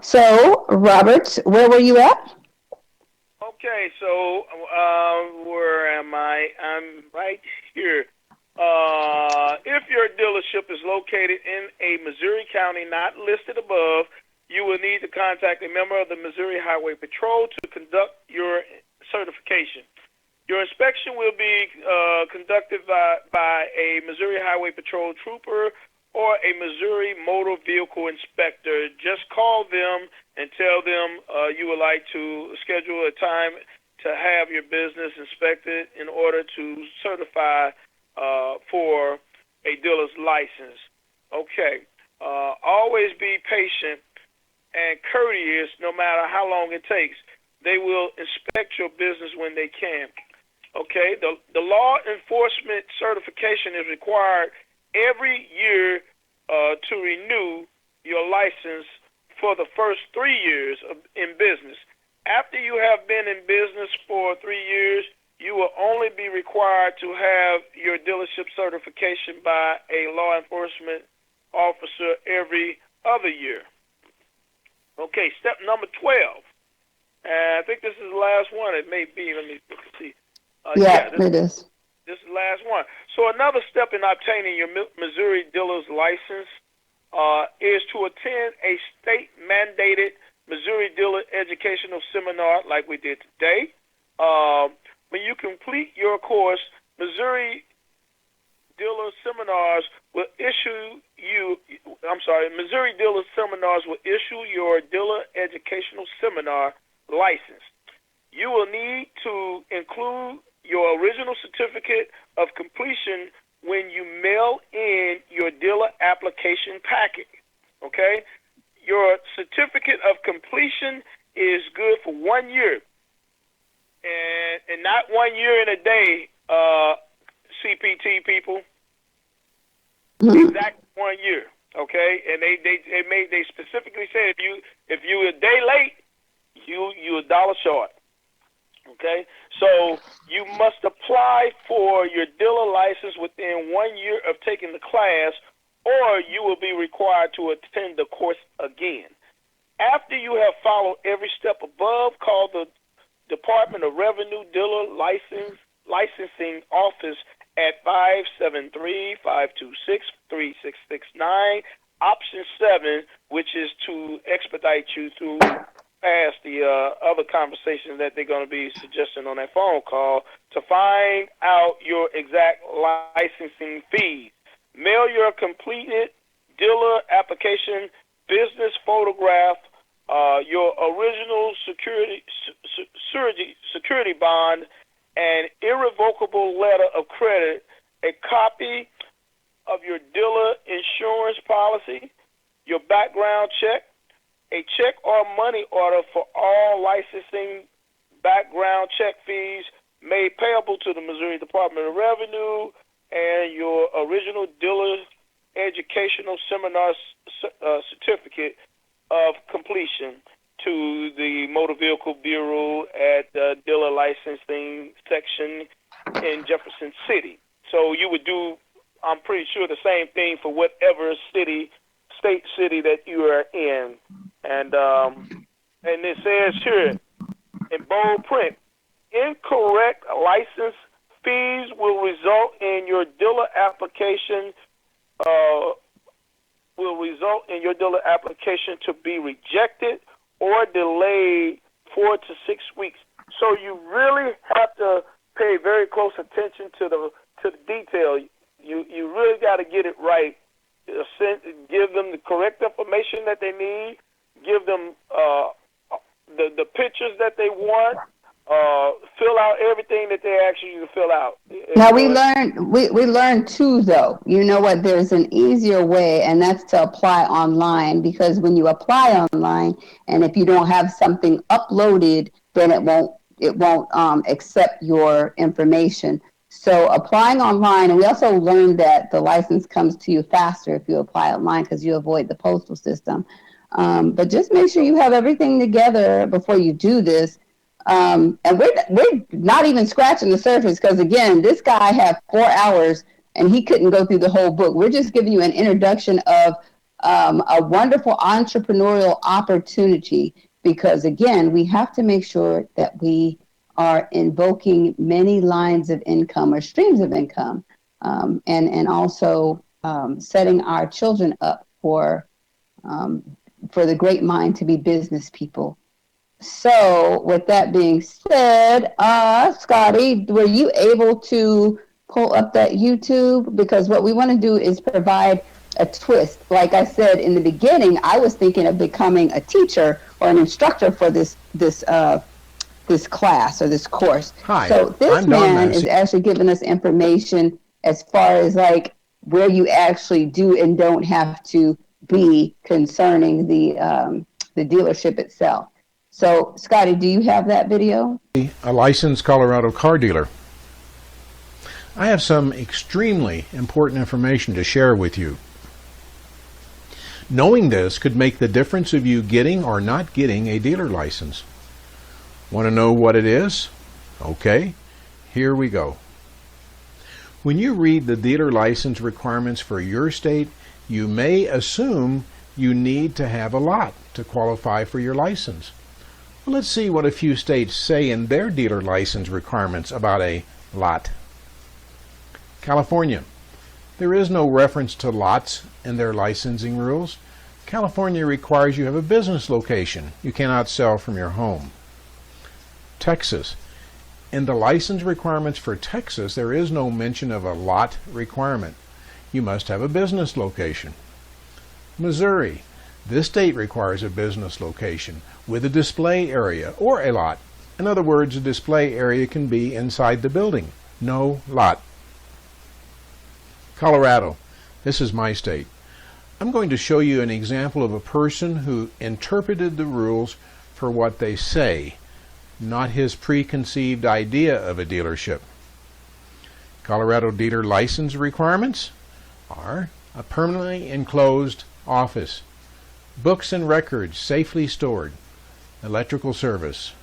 So, Robert, where were you at? Okay, so where am I? I'm right here. If your dealership is located in a Missouri county not listed above, you will need to contact a member of the Missouri Highway Patrol to conduct your certification. Your inspection will be conducted by a Missouri Highway Patrol trooper or a Missouri motor vehicle inspector. Just call them and tell them you would like to schedule a time to have your business inspected in order to certify for a dealer's license. Okay. Always be patient and courteous no matter how long it takes. They will inspect your business when they can. Okay, the law enforcement certification is required every year to renew your license for the first 3 years in business. After you have been in business for 3 years, you will only be required to have your dealership certification by a law enforcement officer every other year. Okay, step number 12. I think this is the last one. It may be. Let me see. It is. This is the last one. So another step in obtaining your Missouri dealer's license is to attend a state-mandated Missouri dealer educational seminar like we did today. When you complete your course, Missouri dealer seminars will issue your dealer educational seminar license. You will need to include your original certificate of completion when you mail in your dealer application packet. Okay? Your certificate of completion is good for 1 year. And not 1 year and a day, CPT people. Mm-hmm. Exactly 1 year. Okay? And they specifically said if you a day late, you $1 short. Okay, so you must apply for your dealer license within 1 year of taking the class, or you will be required to attend the course again. After you have followed every step above, call the Department of Revenue Dealer Licensing Office at 573-526-3669, option 7, which is to expedite you through past the other conversations that they're going to be suggesting on that phone call to find out your exact licensing fees. Mail your completed dealer application, business photograph, your original security bond, an irrevocable letter of credit, a copy of your dealer insurance policy, your background check, a check or money order for all licensing background check fees made payable to the Missouri Department of Revenue, and your original dealer educational seminar certificate of completion to the Motor Vehicle Bureau at the dealer licensing section in Jefferson City. So you would do, I'm pretty sure, the same thing for whatever state city that you are in. And it says here in bold print, incorrect license fees will result in your dealer application to be rejected or delayed 4 to 6 weeks. So you really have to pay very close attention to the detail. You really got to get it right. Give them the correct information that they need. Give them the pictures that they want. Fill out everything that they ask you to fill out. Now we learned too, though. You know what? There's an easier way, and that's to apply online. Because when you apply online, and if you don't have something uploaded, then it won't accept your information. So applying online, and we also learned that the license comes to you faster if you apply online because you avoid the postal system. But just make sure you have everything together before you do this. And we're not even scratching the surface because, again, this guy had 4 hours and he couldn't go through the whole book. We're just giving you an introduction of a wonderful entrepreneurial opportunity because, again, we have to make sure that we are invoking many lines of income or streams of income and also setting our children up for the great mind to be business people. So with that being said, Scotty, were you able to pull up that YouTube? Because what we want to do is provide a twist. Like I said in the beginning, I was thinking of becoming a teacher or an instructor for this class or this course. Hi, so this I'm Don man Massey. is actually giving us information as far as like where you actually do and don't have to be concerning the dealership itself. So, Scotty, do you have that video? A licensed Colorado car dealer. I have some extremely important information to share with you. Knowing this could make the difference of you getting or not getting a dealer license. Want to know what it is? Okay, here we go. When you read the dealer license requirements for your state, you may assume you need to have a lot to qualify for your license. Well, let's see what a few states say in their dealer license requirements about a lot. California. There is no reference to lots in their licensing rules. California requires you have a business location. You cannot sell from your home. Texas. In the license requirements for Texas, there is no mention of a lot requirement. You must have a business location. Missouri. This state requires a business location with a display area or a lot. In other words, a display area can be inside the building. No lot. Colorado. This is my state. I'm going to show you an example of a person who interpreted the rules for what they say, not his preconceived idea of a dealership. Colorado dealer license requirements are a permanently enclosed office, books and records safely stored, electrical service,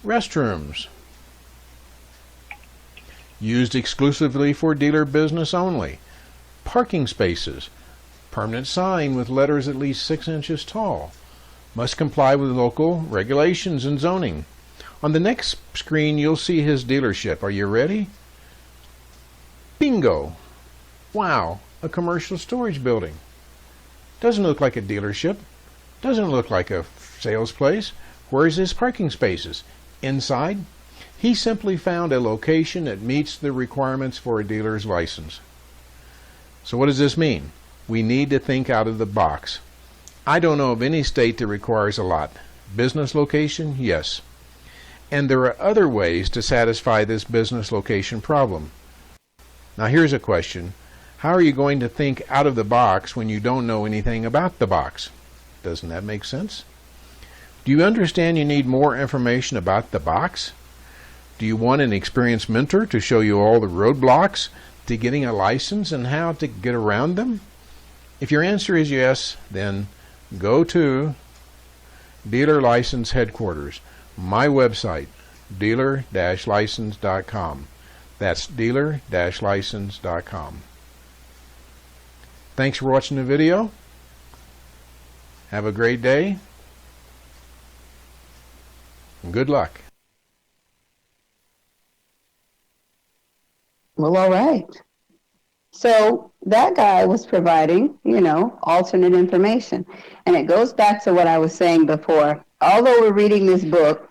restrooms, used exclusively for dealer business only, parking spaces, permanent sign with letters at least 6 inches tall, must comply with local regulations and zoning. On the next screen, you'll see his dealership. Are you ready? Bingo! Wow, a commercial storage building. Doesn't look like a dealership. Doesn't look like a sales place. Where's his parking spaces? Inside? He simply found a location that meets the requirements for a dealer's license. So what does this mean? We need to think out of the box. I don't know of any state that requires a lot. Business location? Yes. And there are other ways to satisfy this business location problem. Now here's a question. How are you going to think out of the box when you don't know anything about the box? Doesn't that make sense? Do you understand you need more information about the box? Do you want an experienced mentor to show you all the roadblocks to getting a license and how to get around them? If your answer is yes, then go to Dealer License Headquarters, my website, dealer-license.com. That's dealer-license.com. Thanks for watching the video. Have a great day. And good luck. Well, all right. So that guy was providing, alternate information. And it goes back to what I was saying before. Although we're reading this book,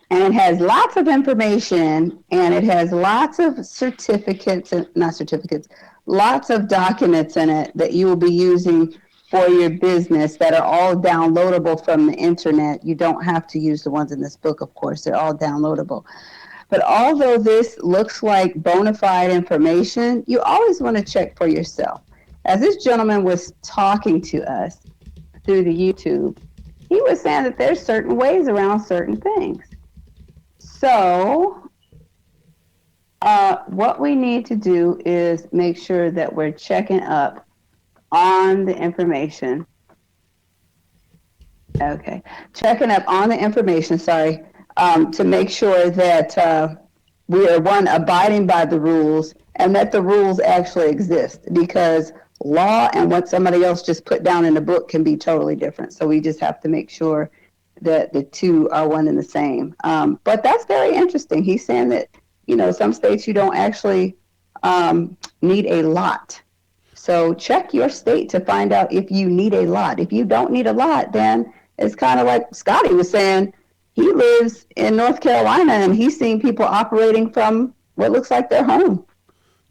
And it has lots of information, and it has lots of certificates, not certificates, lots of documents in it that you will be using for your business that are all downloadable from the internet. You don't have to use the ones in this book, of course, they're all downloadable. But although this looks like bona fide information, you always want to check for yourself. As this gentleman was talking to us through the YouTube, he was saying that there's certain ways around certain things. So, what we need to do is make sure that we're checking up on the information. Okay, checking up on the information, sorry, to make sure that we are, one, abiding by the rules and that the rules actually exist, because law and what somebody else just put down in the book can be totally different. So we just have to make sure that the two are one and the same. But that's very interesting. He's saying that, some states you don't actually need a lot. So check your state to find out if you need a lot. If you don't need a lot, then it's kind of like Scotty was saying. He lives in North Carolina, and he's seeing people operating from what looks like their home.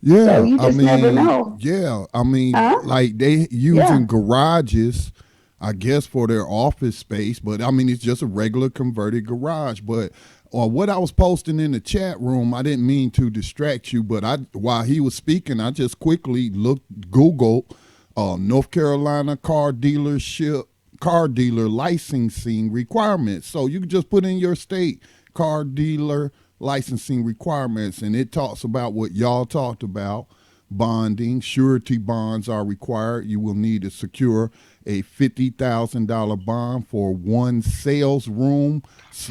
Yeah, so you just never know. Yeah, I mean, Huh? like they using garages, I guess, for their office space, but I mean, it's just a regular converted garage. But what I was posting in the chat room, I didn't mean to distract you, but while he was speaking, I just quickly Googled North Carolina car dealer licensing requirements. So you can just put in your state car dealer licensing requirements, and it talks about what y'all talked about. Bonding, surety bonds are required. You will need to secure a $50,000 bond for one sales room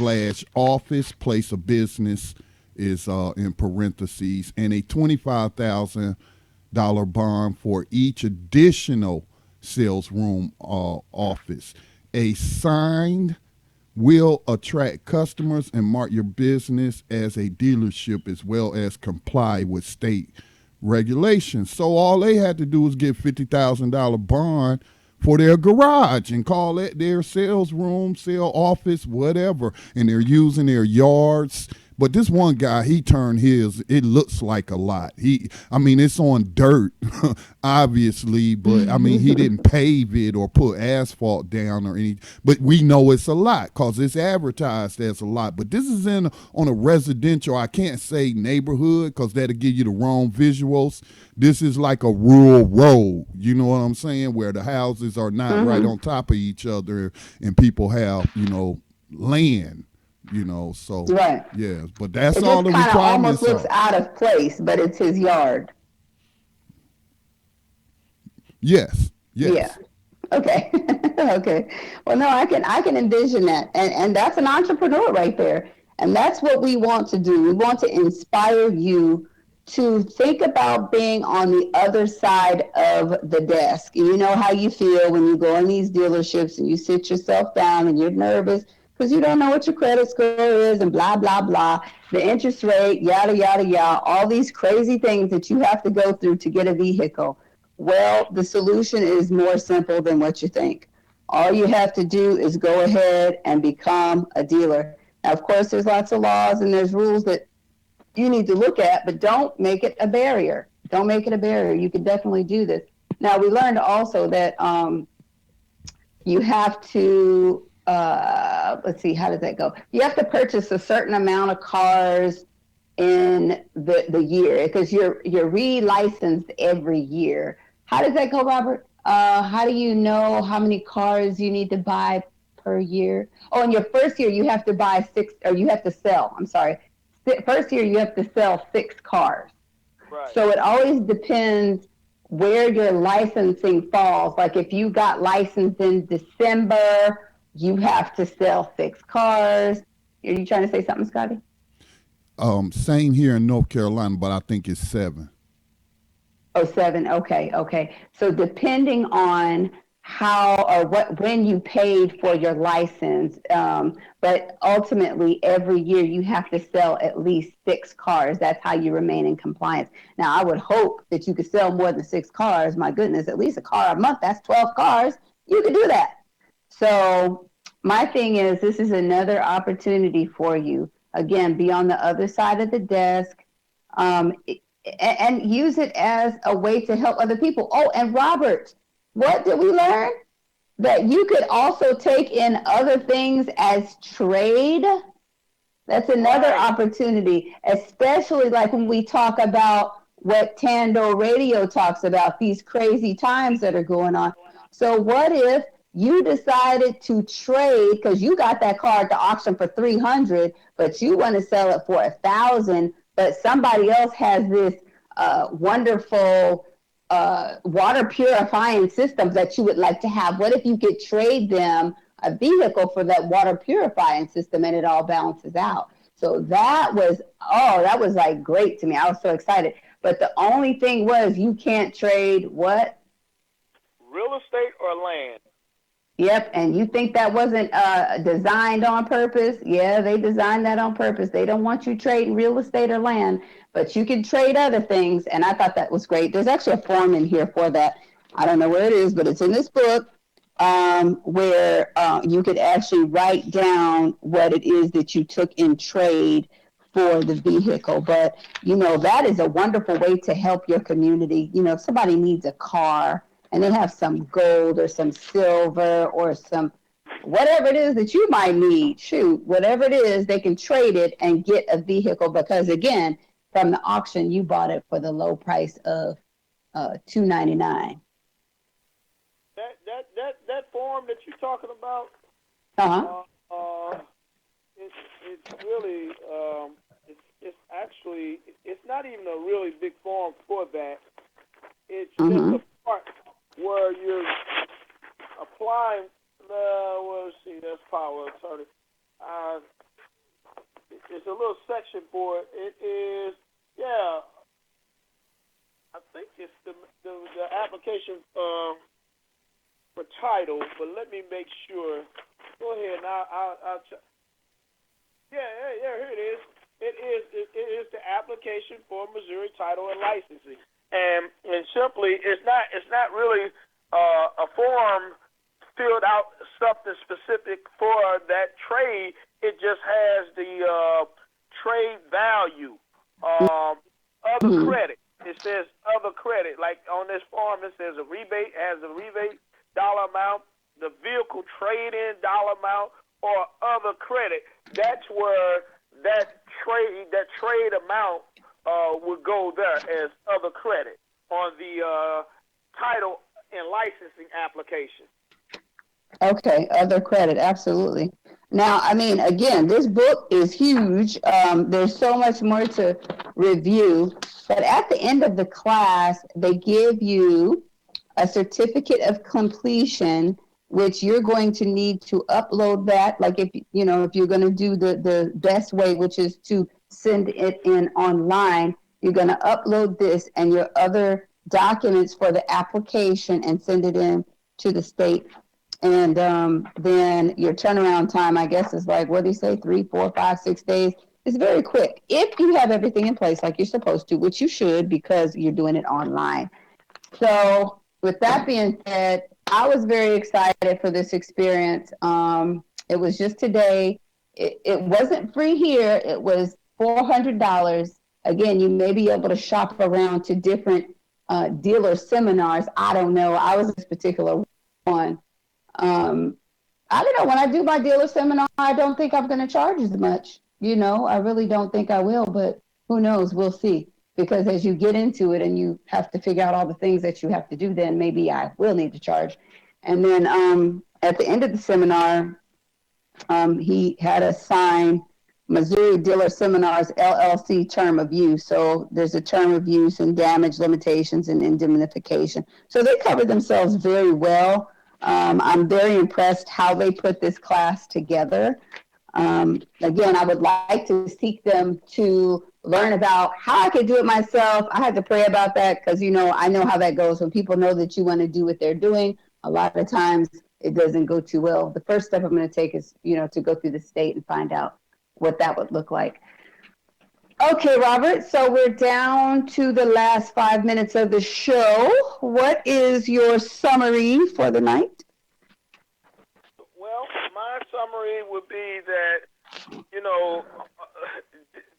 / office. Place of business is in parentheses, and a $25,000 bond for each additional sales room office. A signed will attract customers and mark your business as a dealership, as well as comply with state regulations. So all they had to do was get $50,000 bond for their garage and call it their sales room, sale office, whatever. And they're using their yards. But this one guy, he turned his, it looks like a lot. It's on dirt, obviously, but I mean, he didn't pave it or put asphalt down or anything. But we know it's a lot because it's advertised as a lot. But this is on a residential, I can't say neighborhood because that'll give you the wrong visuals. This is like a rural road, you know what I'm saying, where the houses are not right on top of each other and people have, land. So right. Yeah, but that's it all the just requirements. Almost looks out of place, but it's his yard. Yes. Yeah. Okay. Okay. Well, no, I can envision that, and that's an entrepreneur right there, and that's what we want to do. We want to inspire you to think about being on the other side of the desk. And you know how you feel when you go in these dealerships and you sit yourself down and you're nervous because you don't know what your credit score is and blah, blah, blah, the interest rate, yada, yada, yada, all these crazy things that you have to go through to get a vehicle. Well, the solution is more simple than what you think. All you have to do is go ahead and become a dealer. Now, of course, there's lots of laws and there's rules that you need to look at, but don't make it a barrier. Don't make it a barrier. You can definitely do this. Now, we learned also that you have to, let's see, how does that go? You have to purchase a certain amount of cars in the year because you're re-licensed every year. How does that go, Robert? How do you know how many cars you need to buy per year? Oh, in your first year, you have to buy you have to sell. I'm sorry. First year, you have to sell 6 cars. Right. So it always depends where your licensing falls. Like if you got licensed in December, you have to sell 6 cars. Are you trying to say something, Scotty? Same here in North Carolina, but I think it's 7. Oh, 7. Okay. So depending on how or when you paid for your license, but ultimately every year you have to sell at least 6 cars. That's how you remain in compliance. Now, I would hope that you could sell more than 6 cars. My goodness, at least a car a month. That's 12 cars. You could do that. So my thing is, this is another opportunity for you again, be on the other side of the desk, and use it as a way to help other people. Oh, and Robert, what did we learn? That you could also take in other things as trade. That's another Right. opportunity, especially like when we talk about what Tando Radio talks about, these crazy times that are going on. So what if you decided to trade because you got that car at the auction for 300, but you want to sell it for 1,000, but somebody else has this wonderful water purifying system that you would like to have. What if you could trade them a vehicle for that water purifying system and it all balances out? So that was, oh, that was like great to me. I was so excited. But the only thing was you can't trade what? Real estate or land? Yep, and you think that wasn't designed on purpose? Yeah, they designed that on purpose. They don't want you trading real estate or land, but you can trade other things, and I thought that was great. There's actually a form in here for that. I don't know where it is, but it's in this book where you could actually write down what it is that you took in trade for the vehicle. But, you know, that is a wonderful way to help your community. You know, if somebody needs a car, and they have some gold or some silver or some whatever it is that you might need, shoot, whatever it is, they can trade it and get a vehicle because again, from the auction, you bought it for the low price of $299. That form that you're talking about, Uh-huh. it's really it's actually it's not even a really big form for that. It's just Mm-hmm. a part where you're applying. Let's see, that's power of attorney. It's a little section for it. It is, yeah. I think it's the application for title, but let me make sure. Go ahead, and I'll yeah, here it is. It is the application for Missouri title and licensing. And simply, it's not really a form filled out something specific for that trade. It just has the trade value, other Mm-hmm. credit. It says other credit. Like on this form, it says a rebate has a rebate dollar amount, the vehicle trade-in dollar amount, or other credit. That's where that trade amount would go there as other credit on the title and licensing application. Okay, other credit, absolutely. Now, I mean, again, this book is huge. There's so much more to review, but at the end of the class, they give you a certificate of completion, which you're going to need to upload that. Like if you're going to do the best way, which is to send it in online, you're going to upload this and your other documents for the application and send it in to the state. And then your turnaround time, I guess, is like, what do you say, 3, 4, 5, 6 days? It's very quick if you have everything in place like you're supposed to, which you should because you're doing it online. So with that being said, I was very excited for this experience. It was just today. It wasn't free here. It was $400. Again, you may be able to shop around to different dealer seminars. I don't know. I was this particular one. I don't know. When I do my dealer seminar, I don't think I'm going to charge as much. I really don't think I will, but who knows? We'll see. Because as you get into it and you have to figure out all the things that you have to do, then maybe I will need to charge. And then at the end of the seminar, he had us sign Missouri Dealer Seminars LLC term of use. So there's a term of use and damage limitations and indemnification. So they cover themselves very well. I'm very impressed how they put this class together. Again, I would like to seek them to learn about how I could do it myself. I had to pray about that because, I know how that goes. When people know that you want to do what they're doing, a lot of times it doesn't go too well. The first step I'm going to take is, to go through the state and find out what that would look like. Okay, Robert, so we're down to the last 5 minutes of the show. What is your summary for the night? Well, my summary would be that,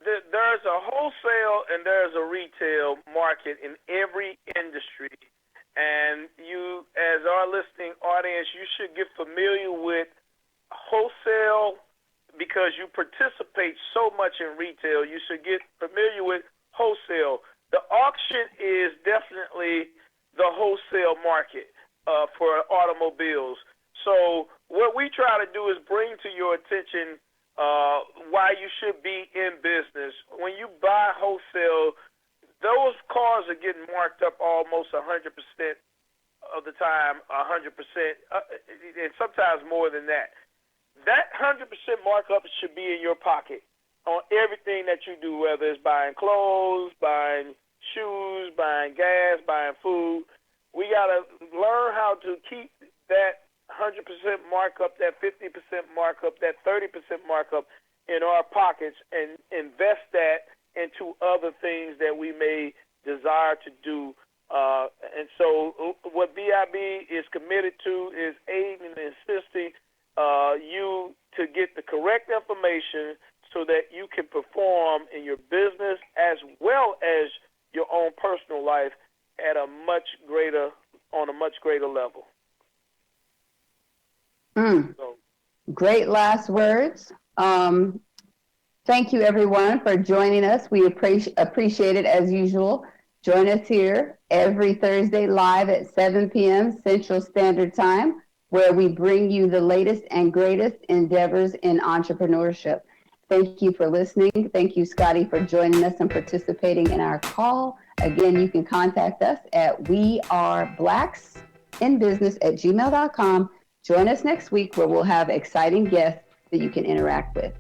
there's a wholesale and there's a retail market in every industry. And you, as our listening audience, you should get familiar with wholesale because you participate so much in retail. You should get familiar with wholesale. The auction is definitely the wholesale market for automobiles. So what we try to do is bring to your attention why you should be in business. When you buy wholesale, those cars are getting marked up almost 100% of the time, 100%, and sometimes more than that. That 100% markup should be in your pocket on everything that you do, whether it's buying clothes, buying shoes, buying gas, buying food. We got to learn how to keep that 100% markup, that 50% markup, that 30% markup in our pockets and invest that into other things that we may desire to do. And so what BIB is committed to is aiding and assisting you to get the correct information so that you can perform in your business as well as your own personal life at a much greater level. So, great last words. Thank you, everyone, for joining us. We appreciate it as usual. Join us here every Thursday live at 7 p.m. Central Standard Time, where we bring you the latest and greatest endeavors in entrepreneurship. Thank you for listening. Thank you, Scotty, for joining us and participating in our call. Again, you can contact us at weareblacksinbusiness@gmail.com. Join us next week where we'll have exciting guests that you can interact with.